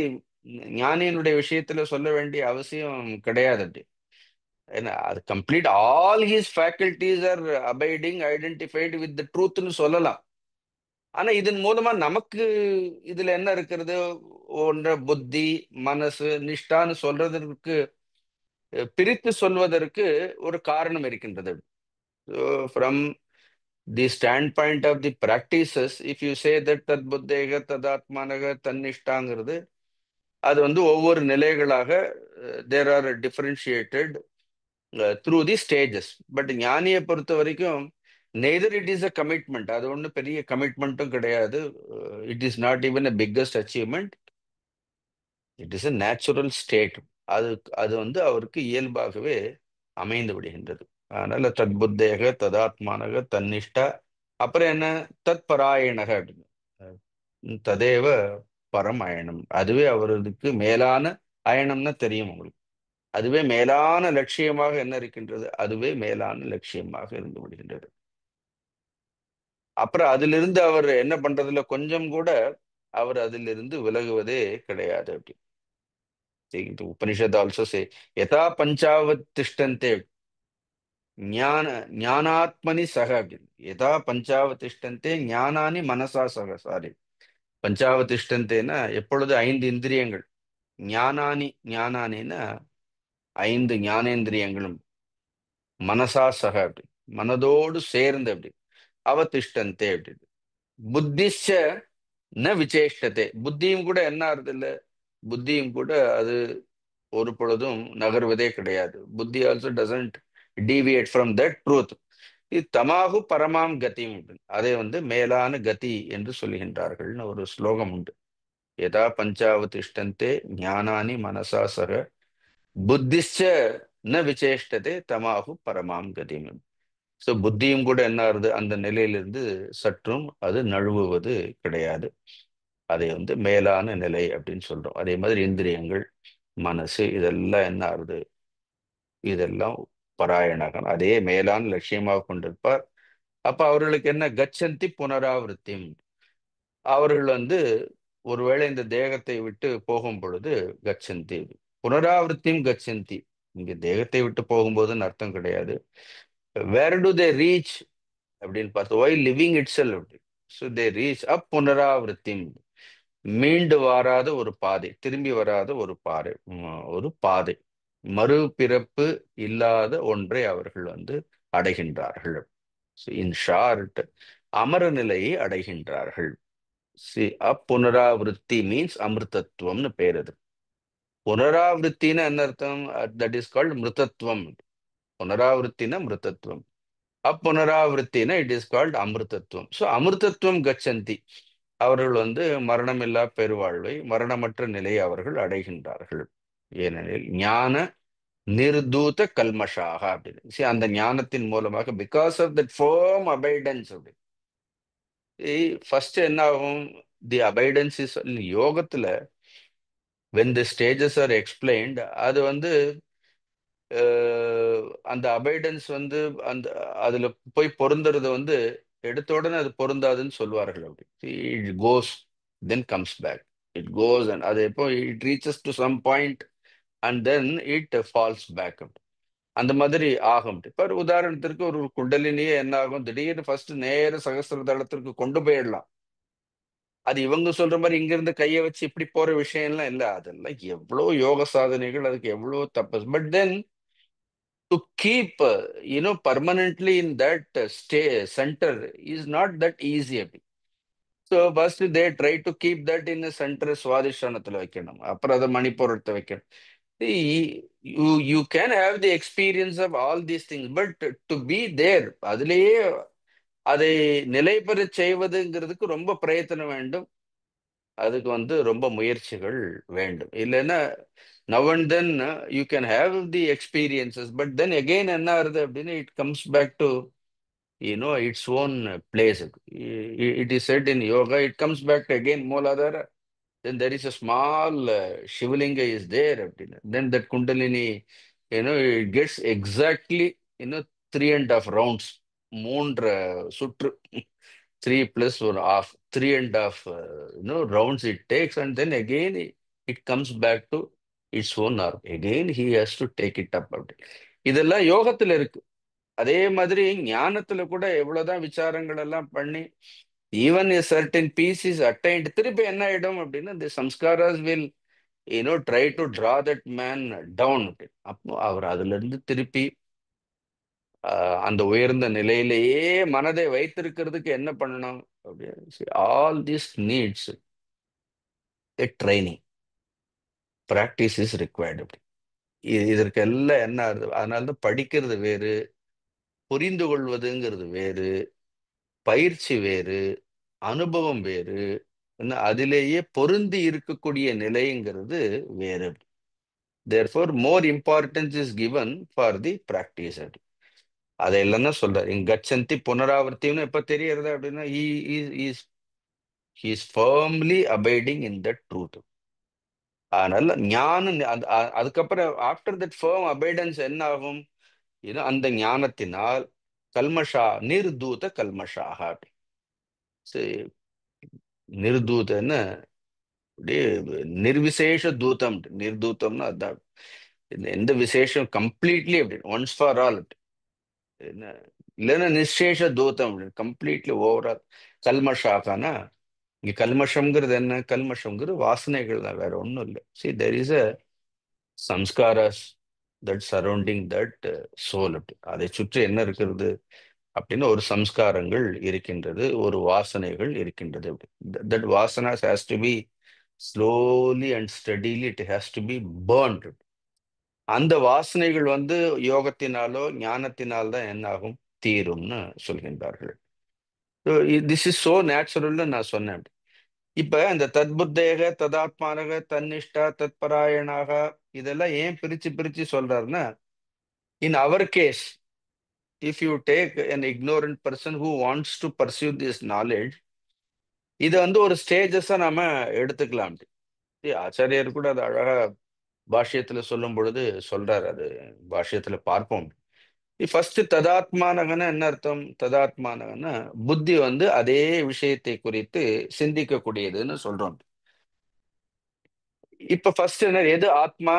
Speaker 1: ஞானியினுடைய விஷயத்துல சொல்ல வேண்டிய அவசியம் கிடையாது அப்படி. ஏன்னா அது complete all his faculties are abiding identified with the ட்ரூத்னு சொல்லலாம். ஆனா இதன் மூலமா நமக்கு இதுல என்ன இருக்கிறது, ஒன்ற புத்தி மனசு நிஷ்டான்னு சொல்றதற்கு, பிரித்து சொல்வதற்கு ஒரு காரணம் இருக்கின்றது. From the stand point of the practices, if you say that தத் புத்தேக ததாத்மானக தன்னிஷ்டாங்கிறது, அது ஒவ்வொரு நிலைகளாக there are differentiated through the stages. But ஞானியை பொறுத்த வரைக்கும் neither it is a commitment, அது ஒன்றும் பெரிய கமிட்மெண்ட்டும் கிடையாது. It is not even a biggest achievement. It is a natural state. அது அது அவருக்கு இயல்பாகவே அமைந்து விடுகின்றது. அதனால தத் புத்தேக ததாத்மானக தன்னிஷ்டா. அப்புறம் என்ன, தத் பராயணக அப்படின்னு. ததேவ பரம் அயனம். அதுவே அவருக்கு மேலான அயனம்னா தெரியும் உங்களுக்கு. அதுவே மேலான லட்சியமாக என்ன இருக்கின்றது, அதுவே மேலான லட்சியமாக இருந்து விடுகின்றது. அப்புறம் அதிலிருந்து அவர் என்ன பண்றதுல கொஞ்சம் கூட அவர் அதிலிருந்து விலகுவதே கிடையாது அப்படி. உபனிஷத் ஆல்சோ சே யதா பஞ்சாவத் திஷ்டந்தே ஞான ஞானாத்மனி சக அப்படின்னு. யதா பஞ்சாவதிஷ்டந்தே ஞானானி மனசா சக. சாரி, பஞ்சாவதிஷ்டந்தேன்னா எப்பொழுது 5 இந்திரியங்கள், ஞானானி ஞானானின்னா 5 ஞானேந்திரியங்களும் மனசா சக அப்படி, மனதோடு சேர்ந்து அப்படி. அவதிஷ்டந்தே அப்படின்னு. புத்திச்ச ந விசேஷ்டதே, புத்தியும் கூட என்ன ஆறுது இல்ல, புத்தியும் கூட அது ஒரு பொழுதும் நகர்வதே கிடையாது. புத்தி also doesn't deviate from that truth. இது தமாகு பரமாம் கதிம் அப்படின்னு. அதை மேலான கதி என்று சொல்லுகின்றார்கள்னு ஒரு ஸ்லோகம் உண்டு. யதா பஞ்சாவதிஷ்டந்தே ஞானானி மனசா சக புத்திச்ச ந விசேஷ்டதே தமாகு பரமாம் கதிம். ஸோ புத்தியும் கூட என்ன ஆறுது, அந்த நிலையிலிருந்து சற்றும் அது நழுவுவது கிடையாது. அதை மேலான நிலை அப்படின்னு சொல்றோம். அதே மாதிரி இந்திரியங்கள், மனசு, இதெல்லாம் என்ன ஆறுது, இதெல்லாம் பராயணகம் அதே மேலான லட்சியமாக கொண்டிருப்பார். அப்ப அவர்களுக்கு என்ன, கச்சந்தி புனராவృத்தி, அவர்கள் ஒருவேளை இந்த தேகத்தை விட்டு போகும் பொழுது கச்சந்தி புனராவృத்தியும் கச்சந்தி. இங்க தேகத்தை விட்டு போகும்போதுன்னு அர்த்தம் கிடையாது. வேர் டு தே ரீச் அப்படின்னு பார்த்து, why living it self. So they reach up புனராவృத்தி, மீண்டு வராத ஒரு பாதை, திரும்பி வராத ஒரு பாதை, ஒரு பாதை, மறுபிறப்பு இல்லாத ஒன்றை அவர்கள் அடைகின்றார்கள். இன் ஷார்ட், அமர நிலையை அடைகின்றார்கள். அப்புனராவృத்தி மீன்ஸ் அமிர்தத்துவம்னு பேர். அது புனராவృத்தின்னு என்ன அர்த்தம்? தட் இஸ் கால்ட் மிருதத்துவம். புனராவృத்தினா மிருதத்துவம், அப்புனராவృத்தினா இட் இஸ் கால்ட் அமிர்தத்துவம். ஸோ அமிர்தத்துவம் கச்சந்தி, அவர்கள் மரணமில்லா பெருவாழ்வை, மரணமற்ற நிலையை அவர்கள் அடைகின்றார்கள். ஏனெனில் ஞான நிர்தூத கல்மஷாக அப்படின்னு. See, அந்த ஞானத்தின் மூலமாக, பிகாஸ் ஆஃப் தட் ஃபர்ம் அபைடன்ஸ் அப்படி. ஃபர்ஸ்ட் என்ன ஆகும், தி அபைடன்ஸ் இஸ், யோகத்துல when the stages are explained, அது அந்த அபைடன்ஸ் அந்த அதுல போய் பொருந்துறது எடுத்த உடனே அது பொருந்தாதுன்னு சொல்வார்கள். அப்படி it goes then comes back, it goes and அது எப்போ it reaches to some point and then it falls back. அந்த மாதிரி ஆகும். இப்ப ஒரு உதாரணத்திற்கு ஒரு குண்டலினியே என்ன ஆகும், திடீர்னு ஃபர்ஸ்ட் நேர சகஸ்திர தளத்திற்கு கொண்டு போயிடலாம். அது இவங்க சொல்ற மாதிரி இங்கிருந்து கையை வச்சு இப்படி போற விஷயம்லாம் இல்லை. அதெல்லாம் எவ்வளோ யோக சாதனைகள், அதுக்கு எவ்வளோ தப்பஸ். But then to keep permanently in that centre is not that easy அப்படி. So first they try to keep that in centre, சுவாதிஷ்டானத்துல வைக்கணும், அப்புறம் அதை மணிப்பூரத்தை வைக்கணும். You can have the experience of all these things, but to be there, அதிலேயே அதை நிலை பெறச் செய்வதுங்கிறதுக்கு ரொம்ப பிரயத்தனம் வேண்டும். அதுக்கு ரொம்ப முயற்சிகள் வேண்டும். இல்லைன்னா now and then you can have the experiences, but then again என்ன ஆகுது அப்படின்னா, it comes back to its own place. It is said in yoga, it comes back to again Mooladhara. Then there is a small Shivalinga is there. Then that Kundalini, it gets exactly 3.5 rounds. மூன்று சுற்று, 3 plus 1/2, 3.5 rounds it takes, and then again it comes back to its own arm. Again he has to take it up. இதெல்லாம் யோகத்துல இருக்கு. அதே மாதிரி ஞானத்துல கூட எவ்வளவுதான் விசாரங்கள் எல்லாம் பண்ணி, even a certain peace is attained, திருப்பி என்ன ஆயிடும் அப்படின்னா, the samskaras will try to draw that man down. அப்போ அவர் அதுல இருந்து திருப்பி அந்த உயர்ந்த நிலையிலேயே மனதை வைத்திருக்கிறதுக்கு என்ன பண்ணணும் அப்படின்னு, all this needs a training, practice is required. அப்படி இதற்கெல்லாம் என்ன ஆகுது, அதனாலதான் படிக்கிறது வேறு, புரிந்து கொள்வதுங்கிறது வேறு, பயிற்சி வேறு, அனுபவம் வேறு, அதிலேயே பொருந்தி இருக்கக்கூடிய நிலைங்கிறது வேறு. therefore more importance is given for the practice. அதையெல்லாம் தான் சொல்றாரு. இங்க கச்சந்தி புனராவர்த்தின்னு எப்ப தெரியறது அப்படின்னா, he is firmly abiding in that truth. அதனால ஞானம் அதுக்கப்புறம் ஆஃப்டர் தட் ஃபர்ம் அபைடன்ஸ் என்ன ஆகும், அந்த ஞானத்தினால் கல்மஷா நிர்தூத கல்மஷாக. நிர்தூதன்னு அப்படியே நிர்விசேஷ தூதம். நிர்தூதம்னா அதான், எந்த விசேஷம் கம்ப்ளீட்லி அப்படி ஒன்ஸ் ஃபார் ஆல் என்ன, இல்லைன்னா நிசேஷ தூதம் அப்படின்னு கம்ப்ளீட்லி ஓவரால். கல்மஷாக்கானா இங்க கல்மஷம்ங்கிறது என்ன, கல்மஷம்ங்கிறது வாசனைகள் தான், வேற ஒன்றும் இல்லை. சி தெர் இஸ் அ சம்ஸ்காரஸ் தட் சரௌண்டிங் தட் சோல். அப்படி அதை சுற்றி என்ன இருக்கிறது, அப்படின்னு ஒரு சம்ஸ்காரங்கள் இருக்கின்றது, ஒரு வாசனைகள் இருக்கின்றது. That vasanas has to be slowly and steadily it has to be burnt. அந்த வாசனைகள் வந்து யோகத்தினாலோ ஞானத்தினால் தான் என்ன ஆகும், தீரும்னு சொல்கின்றார்கள். திஸ் இஸ் சோ நேச்சுரல்னு நான் சொன்னேன். இப்ப இந்த தத்புத்தேக ததாத்மானக தன்னிஷ்டா தத்பராயணாக இதெல்லாம் ஏன் பிரிச்சு பிரிச்சு சொல்றாருன்னா, இன் அவர் case, if you take an ignorant person who wants to pursue this knowledge, இது வந்து ஒரு ஸ்டேஜஸா நாம எடுத்துக்கலாம். ஆச்சாரியர் கூட அது அழகா பாஷ்யத்துல சொல்லும் பொழுது சொல்றாரு, அது பாஷ்யத்துல பார்ப்போம். ஃபர்ஸ்ட் ததாத்மானகன்னா என்ன அர்த்தம்? ததாத்மானகன்னா புத்தி வந்து அதே விஷயத்தை குறித்து சிந்திக்கக்கூடியதுன்னு சொல்றோம். இப்ப ஃபர்ஸ்ட் என்ன, எது ஆத்மா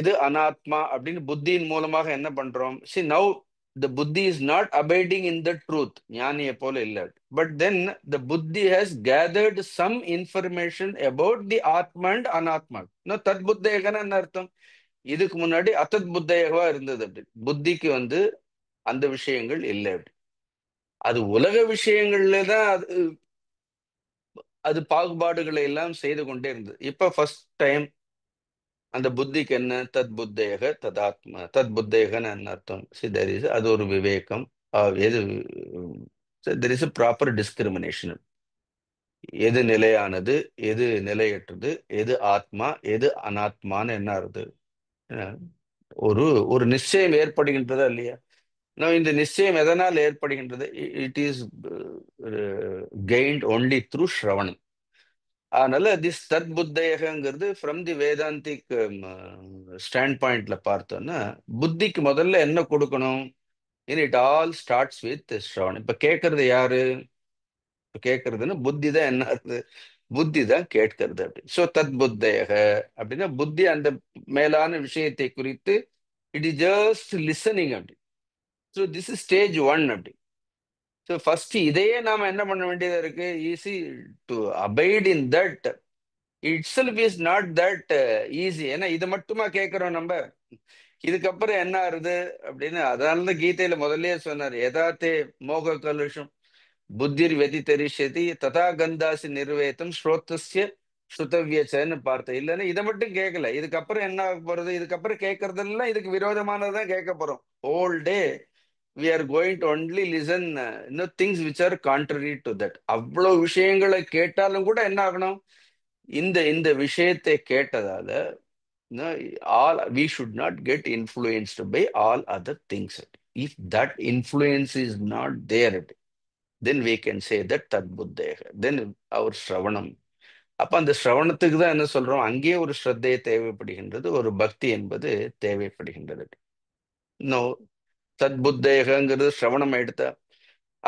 Speaker 1: எது அனாத்மா அப்படின்னு புத்தியின் மூலமாக என்ன பண்றோம்? see now the buddhi is not abiding in the truth, ஞானியை போல இல்ல. but then the buddhi has gathered some information about the atma and anatma. no தத் புத்தேகன்னு என்ன அர்த்தம்? இதுக்கு முன்னாடி அத்தத் புத்தேகவா இருந்தது. அப்படி புத்திக்கு வந்து அந்த விஷயங்கள் இல்லை. அப்படி அது உலக விஷயங்கள்ல தான் அது அது பாகுபாடுகளை எல்லாம் செய்து கொண்டே இருந்தது. இப்ப ஃபர்ஸ்ட் டைம் அந்த புத்திக்கு என்ன, தத் புத்தேக ததாத்மா. தத் புத்தேகன்னு என்ன அர்த்தம்? there is அது ஒரு விவேகம். எது தெர் இஸ் ப்ராப்பர் டிஸ்கிரிமினேஷன். எது நிலையானது, எது நிலையற்றது, எது ஆத்மா, எது அனாத்மான்னு என்ன ஆகுது, ஒரு ஒரு நிச்சயம் ஏற்படுகின்றதா இல்லையா? நான் இந்த நிச்சயம் எதனால் ஏற்படுகின்றது? It is gained only through ஸ்ரவணம். அதனால திஸ் தத் புத்தேகங்கிறது ஃப்ரம் தி வேதாந்திக் ஸ்டாண்ட் பாயிண்ட்ல பார்த்தோம்னா, புத்திக்கு முதல்ல என்ன கொடுக்கணும்? இட் ஆல் ஸ்டார்ட்ஸ் வித் ஸ்ரவணம். இப்ப கேட்கறது யாரு? கேட்கறதுன்னு புத்தி தான். என்ன ஆகுது? புத்தி தான் கேட்கறது. அப்படி சோ தத் புத்தேக அப்படின்னா புத்தி அந்த மேலான விஷயத்தை குறித்து இட் இஸ் ஜஸ்ட் லிசனிங். அப்படி so this is stage one. அப்படி ஸோ ஃபர்ஸ்ட் இதையே நாம என்ன பண்ண வேண்டியதா இருக்கு? Easy to abide in that itself is not that easy. ஏன்னா இது மட்டுமா கேட்கிறோம் நம்ம? இதுக்கப்புறம் என்ன ஆறுது அப்படின்னு அதனாலதான் கீதையில முதல்லயே சொன்னார், எதாத்தே மோக கலுஷம் புத்திர் வெதிதரிஷதி ததா கந்தாசி நிர்வேதம் ஸ்ரோத்தஸ்ய ஸ்ருதவ்யச்சன்னு பார்த்தேன். இல்லைன்னா இதை மட்டும் கேட்கல, இதுக்கப்புறம் என்ன ஆக போறது? இதுக்கப்புறம் கேட்கறதெல்லாம் இதுக்கு விரோதமானதான் கேட்க போறோம். Whole day we are going to only listen things which are contrary to that. அவ்வளவு விஷயங்களை கேட்டாலும் கூட என்ன ஆகணும்? இந்த இந்த விஷயத்தை கேட்டதால all we should not get influenced by all other things. If that influence is not there, then we can say that tad buddheha, then our shravanam. அப்ப அந்த ஸ்ரவணத்துக்கு தான் என்ன சொல்றோம், அங்கேயே ஒரு ஸ்ரத்தையை தேவைப்படுகின்றது, ஒரு பக்தி என்பது தேவைப்படுகின்றது. இன்னும் தத் புத்தேகங்கிறது ஸ்ரவணம் எடுத்த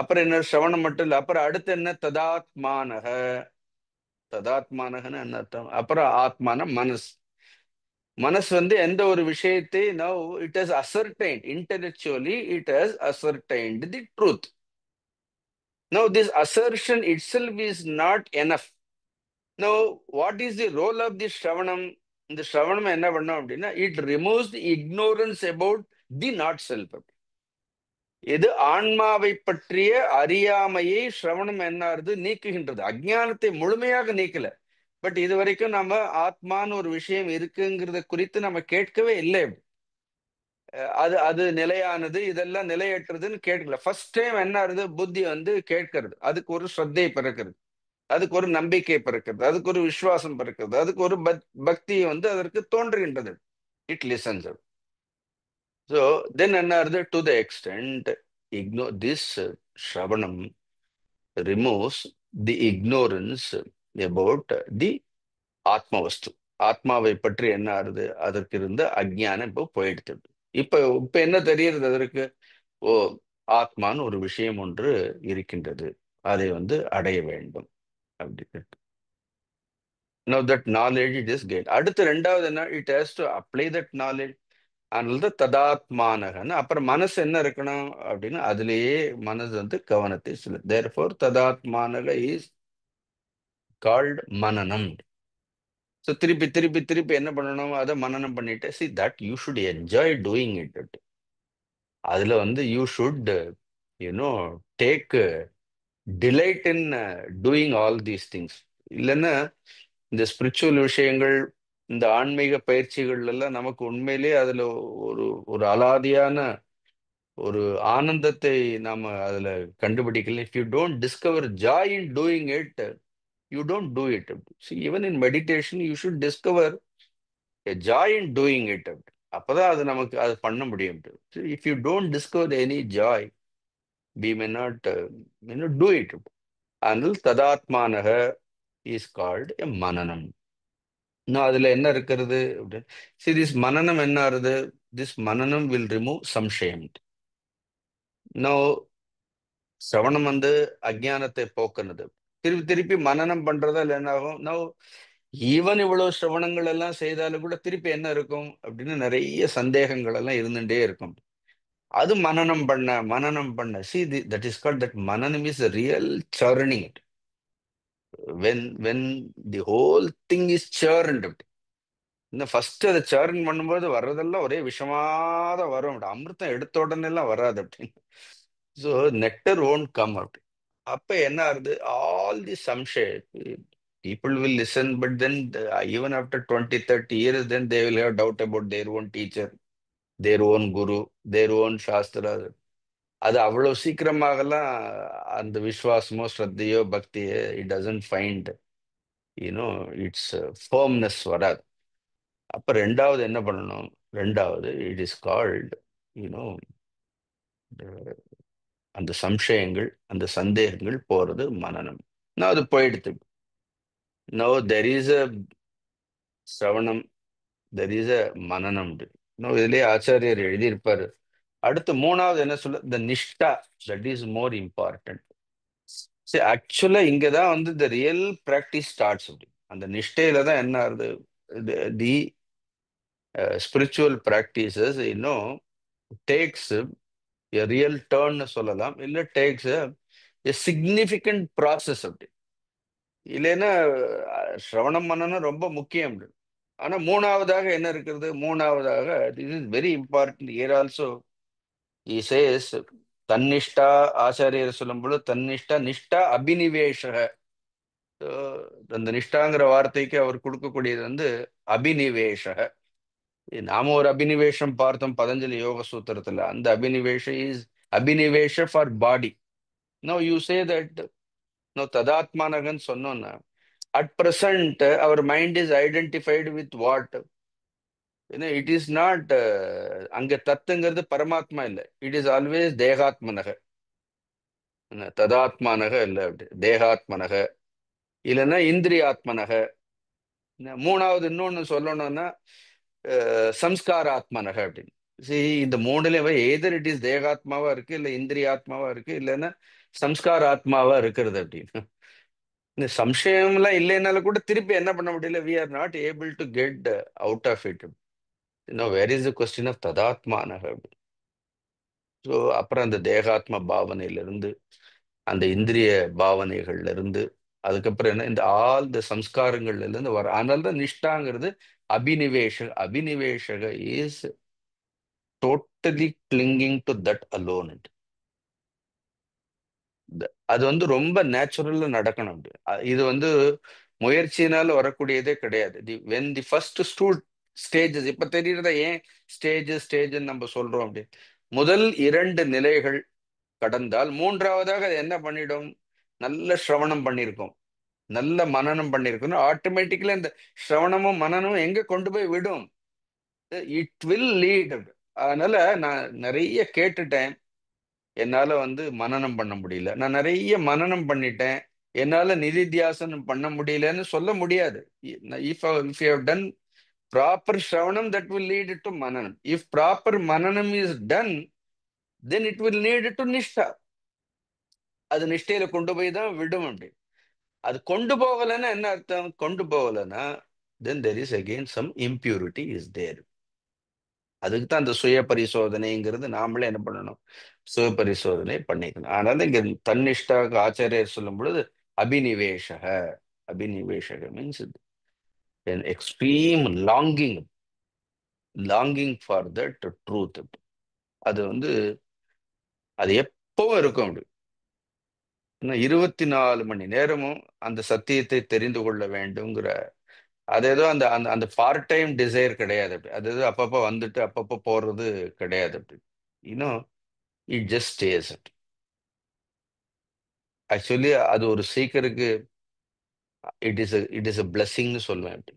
Speaker 1: அப்புறம் என்ன? ஸ்ரவணம் மட்டும் இல்லை, அப்புறம் அடுத்து என்ன? ததாத்மானக. ததாத்மானகன்னு என்ன அர்த்தம்? அப்புறம் ஆத்மான மனசு. மனசு வந்து எந்த ஒரு விஷயத்தை now it has ascertained intellectually, it has ascertained the truth. Now this assertion itself is not enough. Now what is the role of the shravanam? இந்த ஸ்ரவணம் என்ன பண்ணும் அப்படின்னா, it removes the ignorance about the not self. எது ஆன்மாவை பற்றிய அறியாமையை ஸ்ரவணம் என்ன ஆறுது? நீக்குகின்றது. அஜ்ஞானத்தை முழுமையாக நீக்கல, பட் இது வரைக்கும் நம்ம ஆத்மான்னு ஒரு விஷயம் இருக்குங்கிறத குறித்து நம்ம கேட்கவே இல்லை. அது அது நிலையானது, இதெல்லாம் நிலையற்றதுன்னு கேட்கல. ஃபர்ஸ்ட் டைம் என்ன ஆகுது? புத்தி வந்து கேட்கறது, அதுக்கு ஒரு ஸ்ரத்தை பிறக்கிறது, அதுக்கு ஒரு நம்பிக்கை பிறக்கிறது, அதுக்கு ஒரு விசுவாசம் பிறக்கிறது, அதுக்கு ஒரு பக்தி வந்து அதற்கு தோன்றுகின்றது. It listens. ஸோ தென் என்ன ஆகுது? டு த எக்ஸ்டென்ட் திஸ் ஸ்ரவணம் removes the ignorance about the ஆத்மவஸ்து. ஆத்மாவை பற்றி என்ன ஆறுது? அதற்கு இருந்த அஜ்ஞானம் இப்போ போயிடுது. இப்ப இப்ப என்ன தெரியுது அதற்கு? ஓ, ஆத்மான்னு ஒரு விஷயம் ஒன்று இருக்கின்றது, அதை வந்து அடைய வேண்டும் அப்படின்னு. Now that knowledge it is gained. அடுத்து ரெண்டாவது என்ன? it has to apply that knowledge. அதனால ததாத்மானகன்னு அப்புறம் மனசு என்ன இருக்கணும் அப்படின்னா, அதுலேயே மனசு வந்து கவனத்தை செலுத்து. therefore ததாத்மானக இஸ் கால்ட் மனனம். ஸோ திருப்பி திருப்பி திருப்பி என்ன பண்ணணும்? அதை மனனம் பண்ணிட்டு see that you should enjoy doing it. அதுல வந்து you should take delight in doing all these things. இல்லைன்னா இந்த ஸ்பிரிச்சுவல் விஷயங்கள், இந்த ஆன்மீக பயிற்சிகள் எல்லாம் நமக்கு உண்மையிலேயே அதுல ஒரு ஒரு அலாதியான ஒரு ஆனந்தத்தை நாம அதுல கண்டுபிடிக்கல. If you don't discover Joy in doing it, you don't do it. Even in meditation you should discover Joy in doing it. அப்பதான் அது நமக்கு அது பண்ண முடியும். If you don't discover any Joy, we may not do it. அதனால் ததாத்மானக இஸ் கால்ட் எ மனனம். இன்னும் அதுல என்ன இருக்கிறது அப்படின்னு, see this மனனம் என்ன ஆறுது, திஸ் மனனம் வில் ரிமூவ் சம்சயம். நோ, சிரவணம் அஜ்ஞானத்தை போக்குனது. திருப்பி திருப்பி மனனம் பண்றதால என்ன ஆகும், நோ ஈவன் இவ்வளவு சிரவணங்கள் எல்லாம் செய்தாலும் கூட திருப்பி என்ன இருக்கும் அப்படின்னு நிறைய சந்தேகங்கள் எல்லாம் இருந்துட்டே இருக்கும். அது மனனம் பண்ண see that is called, that மனனம் is a real churning. when the whole thing is churned, இந்த ஃபர்ஸ்ட் அதை சேர்ன் பண்ணும்போது வர்றதெல்லாம் ஒரே விஷமாதான் வரும். அமிர்தம் எடுத்த உடனே எல்லாம் வராது அப்படின்னு. ஸோ நெக்டர் ஓன்ட் கம் அப்படி. அப்ப என்ன ஆகுது, ஆல் தி சம்ஷே people will listen, but then even after 20-30 years then they will have doubt about their own teacher, their own guru, their own shastra. அது அவ்வளவு சீக்கிரமாகலாம் அந்த விசுவாசமோ ஸ்ரத்தையோ பக்தியோ it doesn't find its firmness வராது. அப்ப ரெண்டாவது என்ன பண்ணணும், ரெண்டாவது இட் இஸ் கால்ட் யூனோ அந்த சம்சயங்கள், அந்த சந்தேகங்கள் போறது மனனம். நான் அது போயிடுத்து. நோ தெர் இஸ் அ சிரவணம், தெர் இஸ் அ மனனம். நோ இதுலயே ஆச்சாரியர் எழுதியிருப்பாரு. அடுத்து மூணாவது என்ன சொல்ல, த நிஷ்டா, தட் இஸ் மோர் இம்பார்ட்டன்ட். சரி, ஆக்சுவலா இங்கதான் த ரியல் பிராக்டிஸ் ஸ்டார்ட்ஸ். அப்படி அந்த நிஷ்டையில தான் என்ன ஆகுது, தி ஸ்பிரிச்சுவல் பிராக்டிசஸ் இன்னும் டேக்ஸ் எ ரியல் டேர்ன்னு சொல்லலாம், இல்ல டேக்ஸ் எ சிக்னிஃபிகண்ட் ப்ராசஸ். அப்படி இல்லைன்னா சிரவணம் பண்ணணும் ரொம்ப முக்கியம் அப்படி. ஆனா மூணாவதாக என்ன இருக்கிறது, மூணாவதாக this is very important here also. he says தன்னிஷ்டா, ஆச்சாரியர் சொல்லும் பொழுது தன்னிஷ்டா நிஷ்டா அபினிவேஷக. அந்த நிஷ்டாங்கிற வார்த்தைக்கு அவர் கொடுக்கக்கூடியது அபினிவேஷக. நாம ஒரு அபினிவேஷம் பார்த்தோம் பதஞ்சலி யோக சூத்திரத்துல. அந்த அபினிவேஷ இஸ் அபினிவேஷ for body. No you say that no ததாத்மானகன் சொன்னோம்னா, at present our mind is identified with what, it is not, அங்க தத்துங்கிறது பரமாத்மா இல்லை, இட் இஸ் ஆல்வேஸ் தேகாத்மனக. ததாத்மானக இல்லை, அப்படி தேகாத்மனக இல்லைன்னா இந்திரியாத்மனக. மூணாவது இன்னொன்னு சொல்லணும்னா சம்ஸ்காராத்மனக அப்படின்னு. இந்த மூணுலயும் எதர் இட் இஸ் தேகாத்மாவா இருக்கு, இல்ல இந்திரியாத்மாவா இருக்கு, இல்லைன்னா சம்ஸ்காராத்மாவா இருக்கிறது அப்படின்னு. இந்த சம்சயம்லாம் இல்லைன்னாலும் கூட திருப்பி என்ன பண்ண முடியல, we are not able to get out of it. Where is the question of ததாத்மானக. ஸோ அப்புறம் அந்த தேகாத்ம பாவனையிலிருந்து, அந்த இந்திரிய பாவனைகள்ல இருந்து, அதுக்கப்புறம் என்ன இந்த ஆல் த சம்ஸ்காரங்கள்ல இருந்து வர. அதனால தான் நிஷ்டாங்கிறது அபினிவேஷக is totally clinging to that alone. அது ரொம்ப நேச்சுரலா நடக்கணும். இது முயற்சியினால வரக்கூடியதே கிடையாது. வென் தி ஃபர்ஸ்ட் ஸ்டேஜஸ் இப்ப தெரியறத ஏன் ஸ்டேஜ் நம்ம சொல்றோம் அப்படி. முதல் 2 நிலைகள் கடந்தால் மூன்றாவதாக அது என்ன பண்ணிடும், நல்ல சிரவணம் பண்ணியிருக்கோம், நல்ல மனனம் பண்ணியிருக்கணும், ஆட்டோமேட்டிக்கலி இந்த சிரவணமும் மனனமும் எங்க கொண்டு போய் விடும், இட் வில் லீட். அதனால நான் நிறைய கேட்டுட்டேன், என்னால மனனம் பண்ண முடியல. நான் நிறைய மனனம் பண்ணிட்டேன், என்னால நிதித்தியாசனம் பண்ண முடியலன்னு சொல்ல முடியாது. If you have done proper ஸ்ரவணம், தட் வில் லீட் டு மனனம். இஃப் ப்ராப்பர் மனனம் is done, then it will lead to நிஷ்டா. அது நிஷ்டையில கொண்டு போய் தான் விடும். அப்படி அது கொண்டு போகலைன்னா என்ன அர்த்தம், கொண்டு போகலைன்னா then there is again some impurity is there. அதுக்கு தான் அந்த சுய பரிசோதனைங்கிறது. நாமளே என்ன பண்ணணும், சுய பரிசோதனை பண்ணிக்கணும். அதனால இங்க தன்னிஷ்டாக ஆச்சாரியர் சொல்லும் பொழுது அபினிவேஷக. அபினிவேஷக means an extreme longing for that truth. அது அது எப்பவும் இருக்கும் அப்படி. ஏன்னா 24 மணி நேரமும் அந்த சத்தியத்தை தெரிந்து கொள்ள வேண்டும்ங்கிற அது ஏதோ அந்த அந்த அந்த பார்ட் டைம் டிசைர் கிடையாது அப்படி. அது ஏதோ அப்பப்போ வந்துட்டு அப்பப்போ போறது கிடையாது அப்படி. இன்னும் இட் ஜஸ்ட் ஸ்டேஸ். ஆக்சுவலி அது ஒரு சீக்கருக்கு இட் இஸ் அ பிளெஸிங்னு சொல்லுவேன் அப்படி.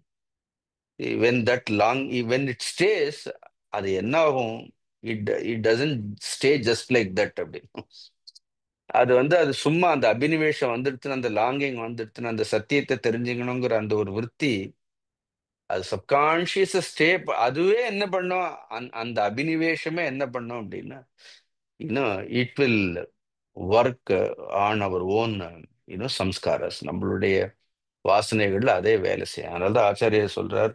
Speaker 1: When that long when it stay, அது என்ன ஆகும்? It doesn't stay just like that அப்படி. அது வந்து அது சும்மா அந்த அபினிவேஷம் வந்துடுத்துன்னு, அந்த லாங்கிங் வந்துடுத்துன்னு, அந்த சத்தியத்தை தெரிஞ்சுக்கணுங்கிற அந்த ஒரு விருத்தி அது சப்கான்ஷியஸ் ஸ்டே. அதுவே என்ன பண்ணும்? அந்த அபினிவேஷமே என்ன பண்ணும் அப்படின்னா, இன்னும் it will work on our own சம்ஸ்காரஸ், நம்மளுடைய வாசனைகள்ல அதே வேலை செய்யும். அதனாலதான் ஆச்சாரியர் சொல்றார்,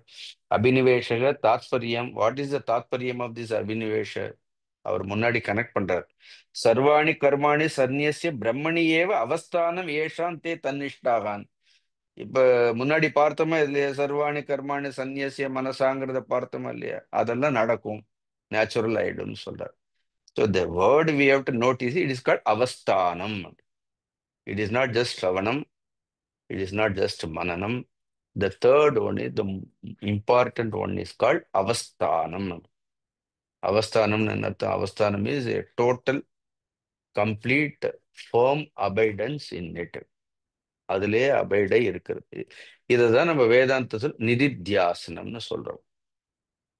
Speaker 1: அபினிவேஷக தாத்பரியம். வாட் இஸ் த தாத்பரியம் ஆஃப் திஸ் அபினிவேஷ? அவர் முன்னாடி கனெக்ட் பண்றார். சர்வாணி கர்மாணி சந்நியஸ்ய பிரம்மணி ஏவ அவஸ்தானம் ஏஷாம் தே தன்னிஷ்டாகான். இப்ப முன்னாடி பார்த்தோமா இல்லையா? சர்வாணி கர்மாணி சந்நியஸ்ய மனசாங்கிறத பார்த்தோமா இல்லையா? அதெல்லாம் நடக்கும், நேச்சுரல் ஆயிடும்னு சொல்றார். So the word we have to notice, it is called அவஸ்தானம். இட் இஸ் நாட் ஜஸ்ட் ஸ்ரவணம், இட் இஸ் நாட் ஜஸ்ட் மனனம். The third one is the important one is called avasthanam. Avasthanam and avasthanam is a total, complete, firm abidance in it. அதிலே அபைடை இருக்கிறது. இதுதான் நம்ம வேதாந்தத்தில் நிதித்தியாசனம்னு சொல்றோம்.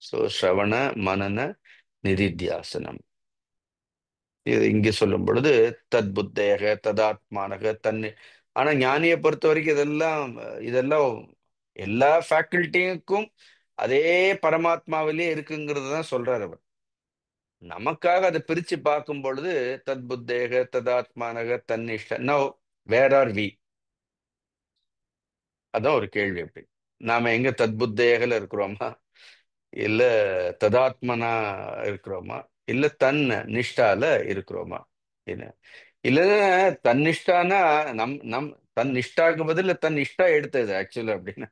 Speaker 1: ஸோ ஸ்ரவண மனன நிதித்தியாசனம். இது இங்கே சொல்லும் பொழுது தத் புத்தேக ததாத்மானக தன்னு. ஆனா ஞானியை பொறுத்த வரைக்கும் இதெல்லாம் எல்லா ஃபேக்கல்ட்டிக்கும் அதே பரமாத்மாவிலே இருக்குங்கிறது தான் சொல்றாரு அவர். நமக்காக அதை பிரிச்சு பார்க்கும் பொழுது தத் புத்தேக ததாத்மானக தன்னிஷ்ட. No, where are we? அதான் ஒரு கேள்வி. அப்படி நாம எங்க தத் புத்தேகல இருக்கிறோமா, இல்ல ததாத்மனா இருக்கிறோமா, இல்ல தன் நிஷ்டால இருக்கிறோமா? என்ன இல்லைன்னா தன்னிஷ்டானா நம் நம் தன் நிஷ்டாக்கு பதில் தன் நிஷ்டா எடுத்தது ஆக்சுவலா அப்படின்னா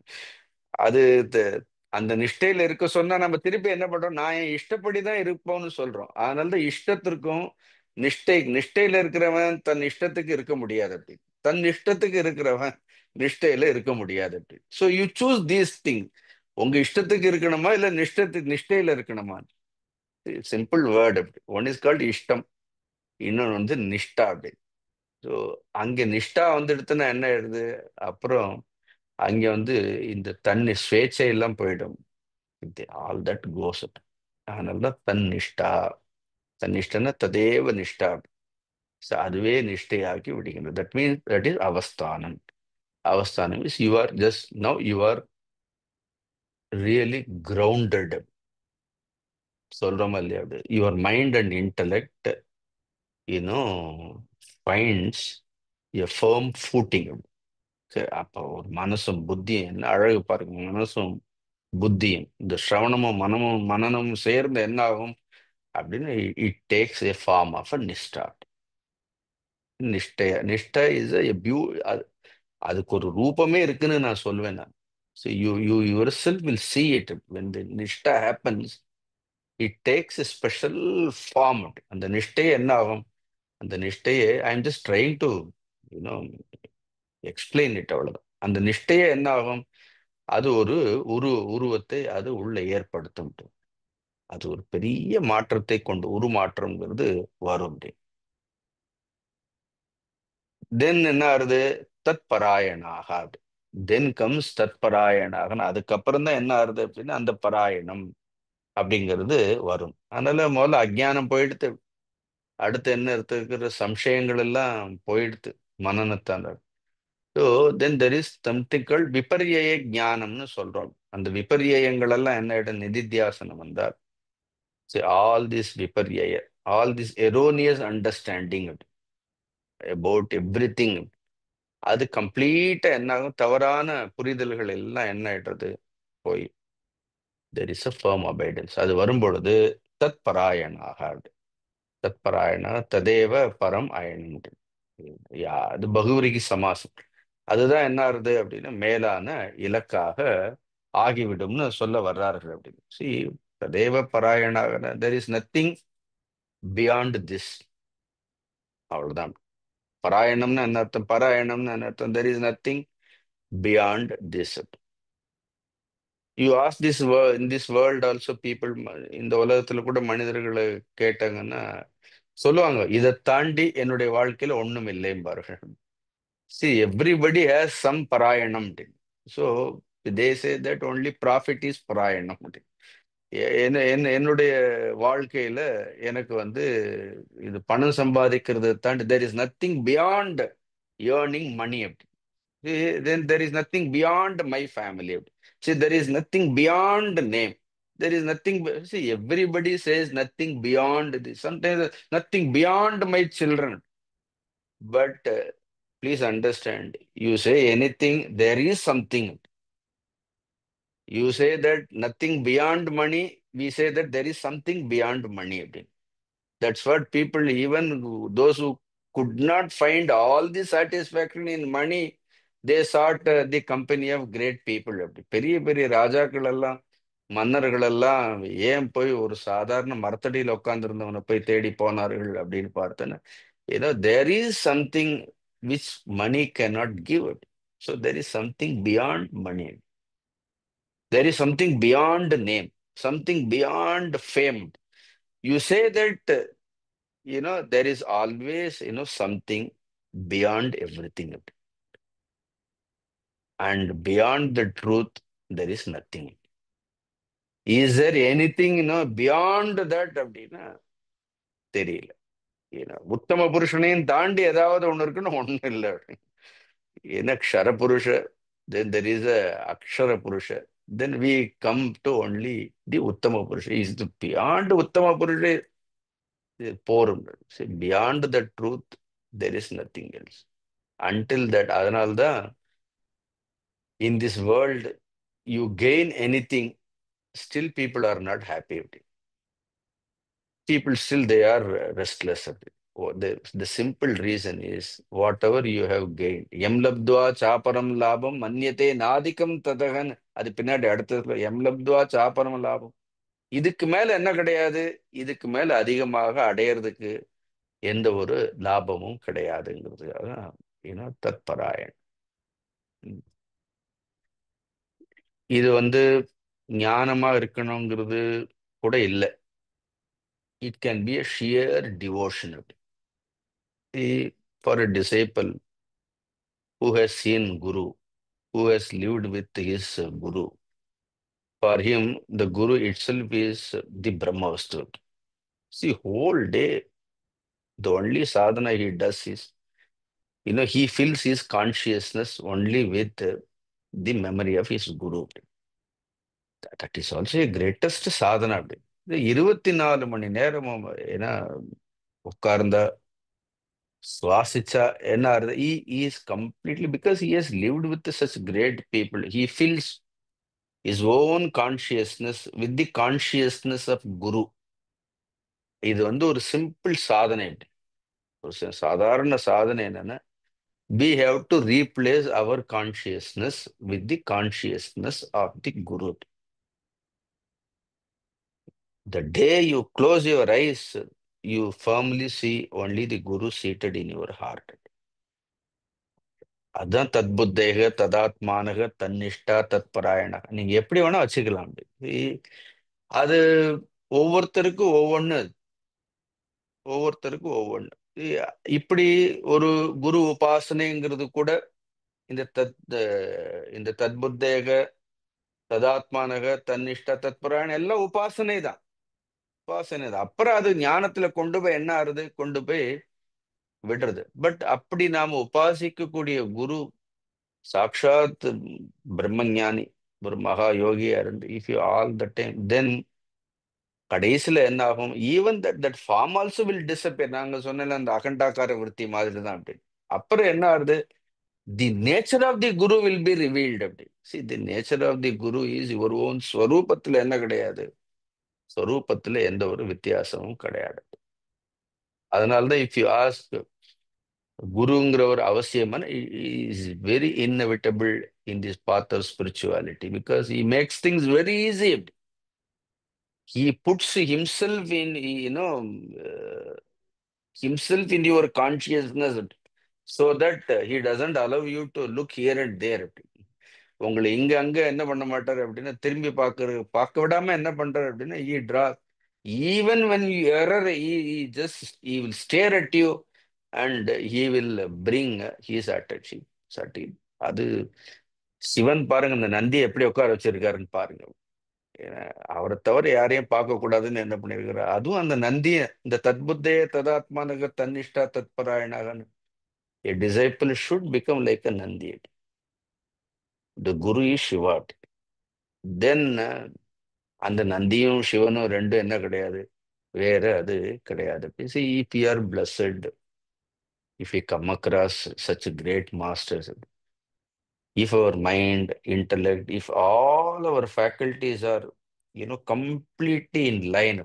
Speaker 1: அது த- அந்த நிஷ்டையில இருக்க சொன்னா நம்ம திருப்பி என்ன பண்றோம்? நான் என் இஷ்டப்படிதான் இருப்போம்னு சொல்றோம். அதனாலதான் இஷ்டத்திற்கும் நிஷ்டையில இருக்கிறவன் தன் இஷ்டத்துக்கு இருக்க முடியாது அப்படி. தன் இஷ்டத்துக்கு இருக்கிறவன் நிஷ்டையில இருக்க முடியாது அப்படி. So you choose these thing. உங்க இஷ்டத்துக்கு இருக்கணுமா இல்ல நிஷ்டையில இருக்கணுமா? சிம்பிள் வேர்ட் அப்படி. ஒன் இஸ் கால்ட் இஷ்டம், இன்னொன்னு வந்து நிஷ்டா அப்படி. ஸோ அங்க நிஷ்டா வந்துடுத்துன்னா என்ன ஆயிடுது? அப்புறம் அங்க வந்து இந்த தண்ணி சுவேச்சை எல்லாம் போயிடும். All that goes up. அதனாலதான் தன்னிஷ்டன்னா ததேவ நிஷ்டா. So அதுவே நிஷ்டையாக்கி விடுகிறது. தட் மீன்ஸ் தட் இஸ் அவஸ்தானம். அவஸ்தானம் is you are just now you are really grounded. சொல்றோமா இல்லையா? Your mind and intellect you know finds a firm footing. சரி, அப்போ ஒரு மனசும் புத்தியும் என்ன அழகு பாருங்க. மனசும் புத்தியும் இந்த சிரவணமும் மனமும் சேர்ந்து என்ன ஆகும் அப்படின்னு, it takes a form of a நிஷ்டா. நிஷ்டா இஸ் எ அதுக்கு ஒரு ரூபமே இருக்குன்னு நான் சொல்வேன் நான். So you yourself will see it when the நிஷ்டா happens. It takes a special form. அந்த நிஷ்டையே என்ன ஆகும்? அந்த நிஷ்டையே I am just trying to you know explain it, அவ்வளவுதான். அந்த நிஷ்டையே என்ன ஆகும்? அது ஒரு உருவத்தை அது உள்ள ஏற்படுத்தும். அது ஒரு பெரிய மாற்றத்தை கொண்டு உருமாற்றம்ங்கிறது வரும். தென் என்ன ஆறுது? தத் பராயணாக. தென் கம்ஸ் தத் பராயணாக. அதுக்கப்புறம் தான் என்ன ஆறுது அப்படின்னா அந்த பராயணம் அப்படிங்கிறது வரும். அதனால முதல்ல அஜ்ஞானம் போயிடுத்து. அடுத்து என்ன இருக்கிற சம்சயங்கள் எல்லாம் போயிடுத்து மனநத்தால. So then there is something called விபர்யய ஞானம்னு சொல்றோம். அந்த விபர்யயங்கள் எல்லாம் என்ன ஆயிடும்? நிதித்தியாசனம் வந்தால் ஆல் திஸ் விபர்யய, all this erroneous understanding about everything, அது கம்ப்ளீட்டா என்ன ஆகும்? தவறான புரிதல்கள் எல்லாம் என்ன ஆயிடுறது? போய் தெர் இஸ் அ ஃபர்ம் அபைடன்ஸ். அது வரும்பொழுது தத் பராயணாக. தத் பராயண ததேவ பரம் அயனம். அது பகுவரிக்கு சமாசம். அதுதான் என்ன ஆறுது அப்படின்னா மேலான இலக்காக ஆகிவிடும்னு சொல்ல வர்றார்கள் அப்படின்னு. See, ததேவ பராயணாக there is nothing beyond this. அவ்வளவுதான். பராயணம்னு என்ன அர்த்தம்? பராயணம்னு என்ன அர்த்தம்? There is nothing beyond this. You as this in this world also people, இந்த உலகத்துல கூட மனிதர்களை கேட்டாங்கன்னா சொல்லுவாங்க, இதை தாண்டி என்னுடைய வாழ்க்கையில ஒண்ணும் இல்லைம்பார்கள். See, everybody has some parayanam. So they say that only prophet is parayanam. என்னுடைய வாழ்க்கையில எனக்கு வந்து இது பணம் சம்பாதிக்கிறது தாண்டி there is nothing beyond earning money. Then there is nothing beyond my family. See, there is nothing beyond name. There is nothing. See, everybody says nothing beyond this. Sometimes nothing beyond my children. But please understand, you say anything, there is something. You say that nothing beyond money, we say that there is something beyond money. That's what people, even those who could not find all the satisfaction in money, they sought the company of great people. பெரிய பெரிய ராஜாக்கள் எல்லாம், மன்னர்கள் எல்லாம் ஏன் போய் ஒரு சாதாரண மரத்தடியில் உட்கார்ந்திருந்தவனை போய் தேடி போனார்கள் அப்படின்னு பார்த்தேன்னா, there is something which money cannot give. So there is something beyond money. There is something beyond name, something beyond fame. You say that there is always something beyond everything, and beyond the truth there is nothing. Is there anything beyond that அப்படின்னா தெரியல. உத்தம புருஷனையும் தாண்டி ஏதாவது ஒண்ணு இருக்குன்னு ஒண்ணும் இல்லை. க்ஷர புருஷ, then there is a akshara purusha, then we come to only the uttama purusha. Is the beyond uttama purusha போரும். beyond the truth there is nothing else. Until that, அதனால்தான் in this world you gain anything, still people are not happy with it. People still they are restless of it. The simple reason is whatever you have gained. Yam labdva chaparam labam manyate nadikam tadagan. அது பின்னாடி அடுத்ததுல எம் லப்துவா சாப்பரம் லாபம். இதுக்கு மேல என்ன கிடையாது, இதுக்கு மேல அதிகமாக அடையிறதுக்கு எந்த ஒரு லாபமும் கிடையாதுங்கிறதுக்காக தத்பராயண். இது ஞானமா இருக்கணுங்கிறது கூட இல்லை. It can be a sheer devotion. For a disciple who has seen Guru, who has lived with his Guru, for him the Guru itself is the Brahmavastu. See, whole day the only sadhana he does is, he fills his consciousness only with the memory of his Guru. That is also a greatest sadhana. இந்த 24 மணி நேரமும் உட்கார்ந்தா சுவாசிச்சா என்ன ஆறுது? He is completely, because he has lived with such great people, he fills his own consciousness with the consciousness of Guru. இது ஒரு சிம்பிள் சாதனை. ஒரு சாதாரண சாதனை என்னன்னா, we have to replace our consciousness with the consciousness of the Guru. The day you close your eyes, you firmly see only the Guru seated in your heart. அதுதான் தத்புத்தேக ததாத்மானக தன்னிஷ்டா தத்பராயண. நீங்க எப்படி வேணா வச்சுக்கலாம். அது ஒவ்வொருத்தருக்கும் ஒவ்வொன்னு, ஒவ்வொருத்தருக்கும் ஒவ்வொன்னு. இப்படி ஒரு குரு உபாசனைங்கிறது கூட இந்த தத்புத்தேக ததாத்மானக தன்னிஷ்டா தத்பராயண எல்லாம் உபாசனை தான். அப்புறம் அது ஞானத்துல கொண்டு போய் என்ன ஆறுது? கொண்டு போய் விடுறது. பட் அப்படி நாம உபாசிக்கக்கூடிய குரு சாட்சாத் பிரம்மஞானி, ஒரு மகா யோகியா இருந்து, if you all the time, then கடைசியில என்ன ஆகும்? Even that form also will disappear. நாங்க சொன்ன அந்த அகண்டாக்கார விருத்தி மாதிரி தான் அப்படி. அப்புறம் என்ன ஆகுது? The nature of the guru will be revealed. அப்படி the nature of the guru is your own. ஸ்வரூபத்துல என்ன கிடையாது? ஸ்வரூபத்துல எந்த ஒரு வித்தியாசமும் கிடையாது. அதனாலதான் இஃப் யூ ஆஸ்க், குருங்கிற ஒரு அவசியமான is very inevitable in this path of spirituality, because he makes things very easy. He puts himself in, himself in your consciousness so that he doesn't allow you to look here and there. உங்களை இங்க அங்க என்ன பண்ண மாட்டாரு அப்படின்னா திரும்பி பார்க்க விடாம என்ன பண்றாரு அப்படின்னா he draw even when you error he just he will stare at you and he will bring his attention. அது சிவன் பாருங்க இந்த நந்தியை எப்படி உட்கார வச்சிருக்காருன்னு பாருங்க. ஏன்னா, அவரை தவிர யாரையும் பார்க்க கூடாதுன்னு என்ன பண்ணிருக்கிறார். அதுவும் அந்த நந்திய இந்த தத்புத்தே ததாத்மானக தன்னிஷ்டா தத்பராயணாகன்னு a disciple should become like a Nandi. The Guru is Shiva. Then அந்த நந்தியும் சிவனும் ரெண்டும் என்ன கிடையாது, வேற அது கிடையாது. See, if you are blessed, if you come across such great masters, if our mind, intellect, if all our faculties are, completely in line,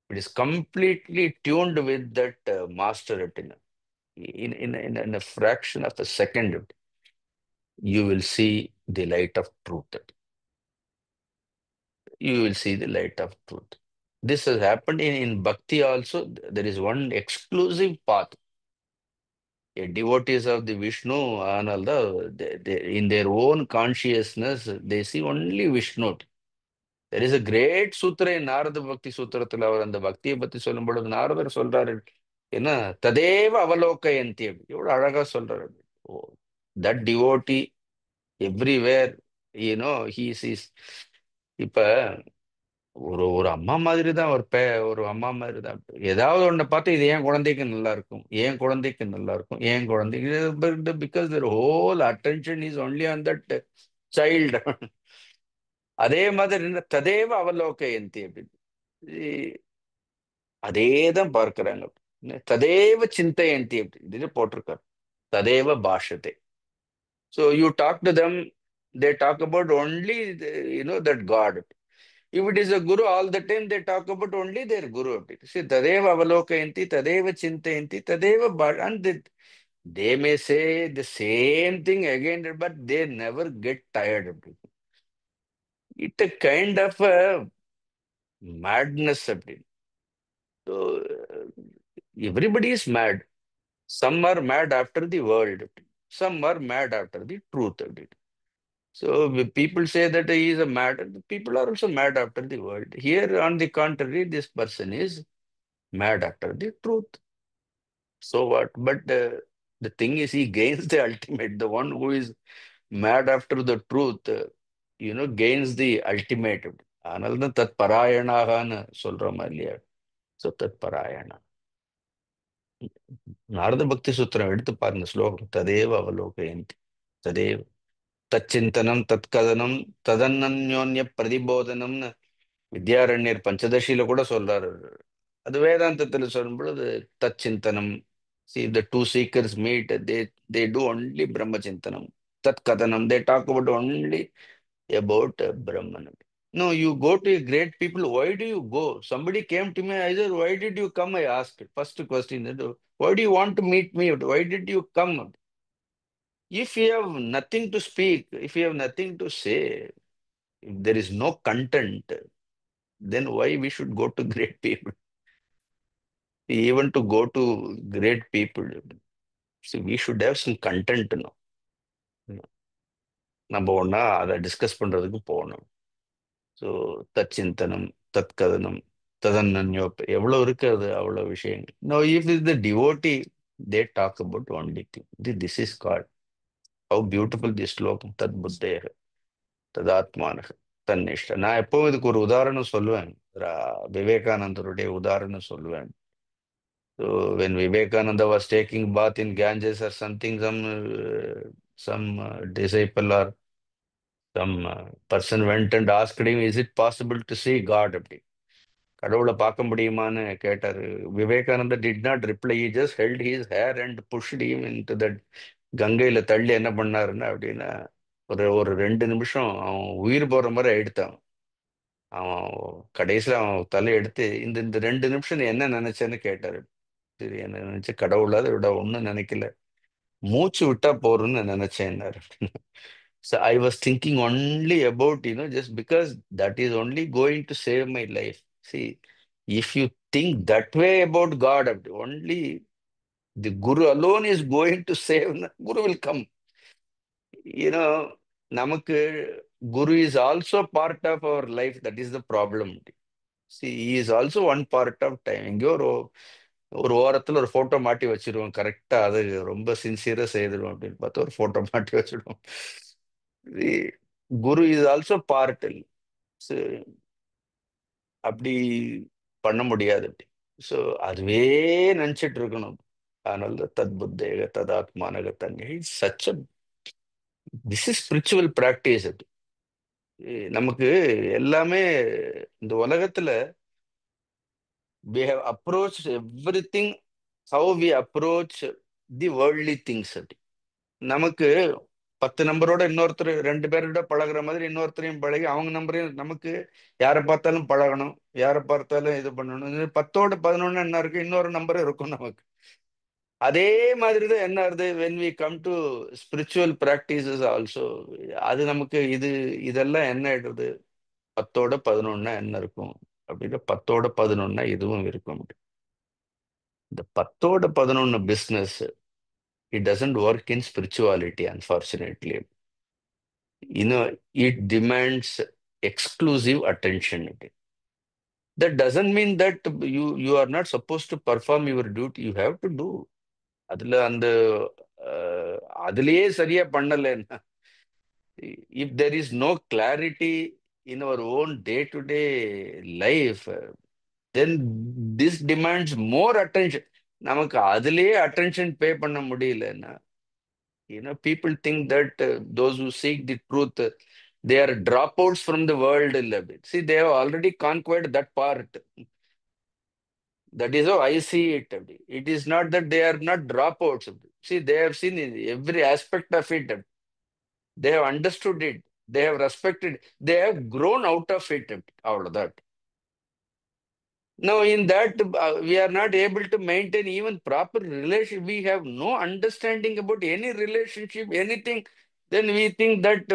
Speaker 1: it is completely tuned with that master retina. In a fraction of a second, you will see the light of truth. You will see the light of truth. This has happened in Bhakti also. There is one exclusive path. Devotees of the Vishnu and all in their own consciousness, they see only Vishnu. There is a great sutra in Narada Bhakti Sutrathila அவர் அந்த பக்தியை பத்தி சொல்லும் பொழுது நாரதர் சொல்றாரு என்ன ததேவ அவலோகயந்தி எவ்வளவு அழகா சொல்றாரு. That devotee everywhere, he sees. இப்ப ஒரு ஒரு அம்மா மாதிரி தான் ஒரு அம்மா மாதிரி தான். ஏதாவது ஒண்ணை பார்த்து இது என் குழந்தைக்கு நல்லா இருக்கும், என் குழந்தைக்கு நல்லா இருக்கும், என் குழந்தைக்கு, because their whole attention is only on that child. அதே மாதிரி ததேவ அவலோகயந்தி அப்படின்னு அதே தான் பார்க்கிறாங்க. ததேவ சிந்தையந்தி அப்படின்னு போட்டிருக்காரு. ததேவ பாஷத்தை. So you talk to them, they talk about only that God. If it is a guru, all the time they talk about only their guru. See, tadeva avalokayanti, tadeva chintayanti, tadeva and they may say the same thing again, but they never get tired of it. It's a kind of a madness. So everybody is mad. Some are mad after the world. Some are mad after the truth. So people say that he is a mad. People are also mad after the world. Here, on the contrary, this person is mad after the truth. So what? But the thing is, he gains the ultimate. The one who is mad after the truth, gains the ultimate. அதனால தான் தத் பராயணாகனு சொல்றோம் இல்லையா? ஸோ தத் பராயணா. நாரத பக்தி சூத்திரம் எடுத்து பாருங்க ஸ்லோகம். ததேவ அவலோகயந்தி ததேவ தச்சிந்தனம் தத்கதனம் ததன்னன்யோன்ய பிரதிபோதனம்னு வித்யாரண்யர் பஞ்சதசியில கூட சொல்றாரு. அது வேதாந்தத்துல சொல்லும் பொழுது தச்சிந்தனம். See, the two seekers meet, they do only Brahma Chintanam. Tat Kadanam, they talk about only about Brahman. No, you go to a great people, why do you go? Somebody came to me, I said, why did you come? I asked. First question, why do you want to meet me? Why did you come? If you have nothing to speak, if you have nothing to say, if there is no content, then why we should go to great people? Even to go to great people, see, we should have some content. நம்ம ஒன்னா அதை டிஸ்கஸ் பண்றதுக்கு போகணும். ஸோ தச்சிந்தனம் தத்கதனம் ததன்னன்யோ எவ்வளவு இருக்கு, அது அவ்வளவு விஷயங்கள். No if is the devotee they talk about only thing. This is called how beautiful the slokam தத் புத்தேக ததாத்மானக தன்னிஷ்ட. நான் எப்பவும் இதுக்கு ஒரு உதாரணம் சொல்லுவேன். விவேகானந்தருடைய உதாரணம் சொல்லுவேன். So when Vivekananda was taking bath in Ganges or something, some disciple or some person went and asked him, is it possible to see God? அப்படி கடவுளை பார்க்க முடியுமான்னு கேட்டாரு. Vivekananda did not reply. He just held his hair and pushed him into that கங்கையில தள்ளி என்ன பண்ணாருன்னா அப்படின்னா ஒரு ஒரு 2 நிமிஷம் அவன் உயிர் போற மாதிரி ஆயிடுத்தான். அவன் கடைசியில் அவன் தலை எடுத்து இந்த இந்த 2 நிமிஷம் நீ என்ன நினைச்சேன்னு கேட்டாரு. சரி, என்ன நினைச்சு கடவுளாத விட ஒன்றும் நினைக்கல, மூச்சு விட்டா போறோம்னு நினைச்சேன்னாரு. So I was thinking only about, just because that is only going to save my life. See, if you think that way about God. Only the Guru alone is going to save. Guru will come. You know, Namak, Guru is also part of our life. That is the problem. See, he is also one part of time. எங்கேயோ ஒரு ஓரத்துல ஒரு போட்டோ மாட்டி வச்சிருவோம். கரெக்டா அது ரொம்ப சின்சியரா செய்திருவோம் அப்படின்னு பார்த்து ஒரு போட்டோ மாட்டி வச்சிருவோம். குரு இஸ் ஆல்சோ பார்ட். அப்படி பண்ண முடியாது. ஸோ அதுவே நினைச்சிட்டு இருக்கணும். அதனால தத் புத்தேக ததாத்மானக தன்னை such this is spiritual practice. அது நமக்கு எல்லாமே இந்த உலகத்துல we have approached everything how we approach the worldly things. அது நமக்கு 10 நம்பரோட இன்னொருத்தர் 2 பேரோட பழகுற மாதிரி இன்னொருத்தரையும் பழகி அவங்க நம்பரையும் நமக்கு யாரை பார்த்தாலும் பழகணும், யாரை பார்த்தாலும் இது பண்ணணும். இது 10ஓட 11 என்ன இருக்கு, இன்னொரு நம்பர் இருக்கும் நமக்கு. அதே மாதிரி தான் என்ன ஆகுது when we come to spiritual practices also. அது நமக்கு இதெல்லாம் என்ன ஆயிடுது, 10ஓட 11 என்ன இருக்கும் அப்படின்னா 10ஓட 11 இதுவும் இருக்கும். இந்த 10ஓட 11 business it doesn't work in spirituality, unfortunately. It demands exclusive attention. That doesn't mean that you are not supposed to perform your duty. You have to do. அதுல அந்த அதுலயே சரியா பண்ணலைன்னா, if there is no clarity in our own day-to-day life, then this demands more attention. நமக்கு அதுலயே attention pay பண்ண முடியலன்னா, people think that those who seek the truth, they are dropouts from the world. See, they have already conquered that part. That is how I see it. It is not that they are not dropouts. See, they have seen in every aspect of it. They have understood it. They have respected. They have grown out of it. All of that. Now, in that, we are not able to maintain even proper relation. We have no understanding about any relationship, anything. Then we think that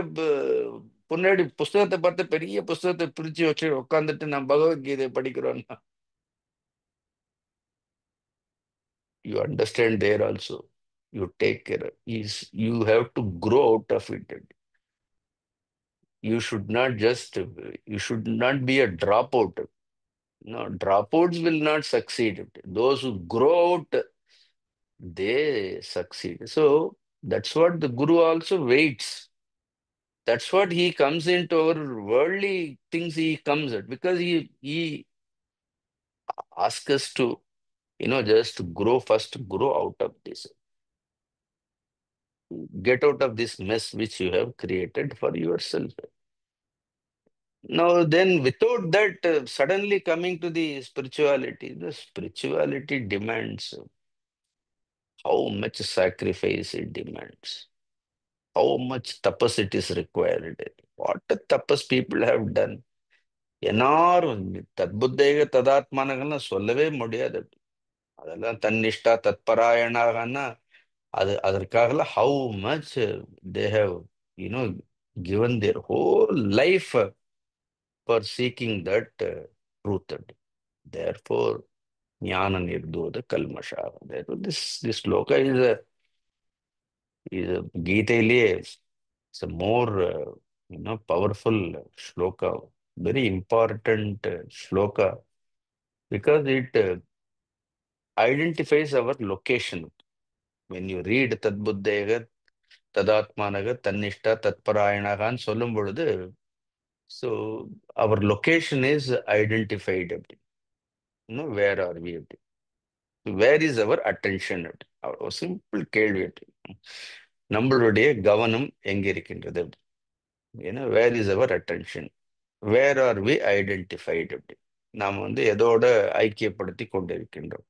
Speaker 1: முன்னாடி புஸ்தகத்தை பார்த்து பெரிய புஸ்தகத்தை பிரிச்சு வச்சு உட்காந்துட்டு நான் Bhagavad Gita படிக்கிறோம்னா, you understand there also. You take care. You have to grow out of it. You should not be a dropout. No, dropouts will not succeed. Those who grow out, they succeed. So that's what the Guru also waits. That's what he comes into our worldly things. He comes at because he asks us to, just grow first, grow out of this, get out of this mess which you have created for yourself. Now, then, without that, suddenly coming to the spirituality demands how much sacrifice it demands, how much tapas it is required. What a tapas people have done. எல்லாரும் தத்புத்தேக ததாத்மானங்கள்லாம் சொல்லவே முடியாது. அதெல்லாம் தன்னிஷ்டா தத்பராயணாகன்னா அதற்காகலாம் how much they have, given their whole life for seeking that truth. Therefore, jnana nirdodha kalmasha. Therefore, this sloka is a Gita. It's a more powerful shloka, very important shloka, because it identifies our location. When you read Tadbuddhega, Tadatmanaga, Tannishta, Tatparayanaga, and சொல்லும் பொழுது, so our location is identified. Where are we? Where is our attention? Our simple கேள்வி. நம்மளுடைய கவனம் எங்க இருக்கின்றது? Where is our attention, where are we identified? நாம் எதோட ஐக்கியப்படுத்தி கொண்டிருக்கின்றோம்?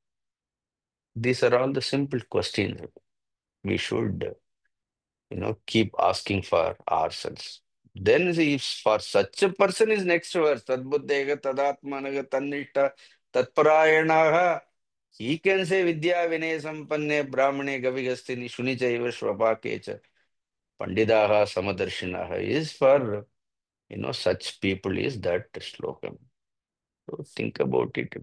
Speaker 1: These are all the simple questions we should keep asking for ourselves. Then if for such a person is next verse, tadbuddhega tadatmanaga tannishta tatparayanaha, he can say vidya vinay sampanne brahmane gavigastini shunichaiva shvapakecha Pandidaha Samadarshinaha is for, such people is that slokam. So think about it.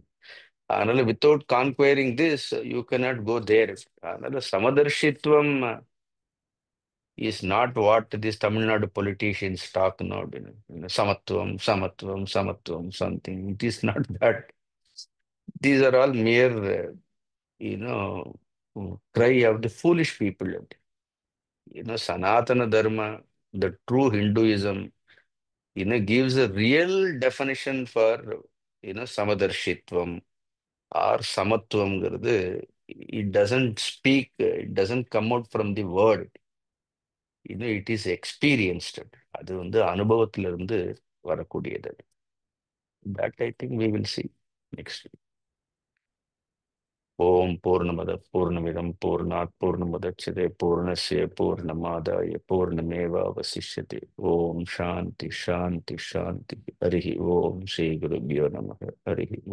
Speaker 1: அதனால without conquering this you cannot go there. அதனால சமதர்ஷித்துவம் is not what these Tamil Nadu politicians talk now. Samatvam, samatvam, samatvam, something. It is not that. These are all mere, you know, cry of the foolish people. Sanatana Dharma, the true Hinduism, gives a real definition for, Samadarshitvam or Samatvam. It doesn't speak, it doesn't come out from the word. It is experienced. அது அனுபவத்திலிருந்து வரக்கூடியது. That I think we will see next week. ஓம் பூர்ணமத பூர்ணமிதம் பூர்ணாத் பூர்ணமுதட்சதே பூர்ணஸ்ய பூர்ணமாதாய பூர்ணமேவாவசிஷ்யதே. ஓம் சாந்தி சாந்தி சாந்தி. ஹரிஹி ஓம் ஸ்ரீ குருபியோ நமः. ஹரிஹி.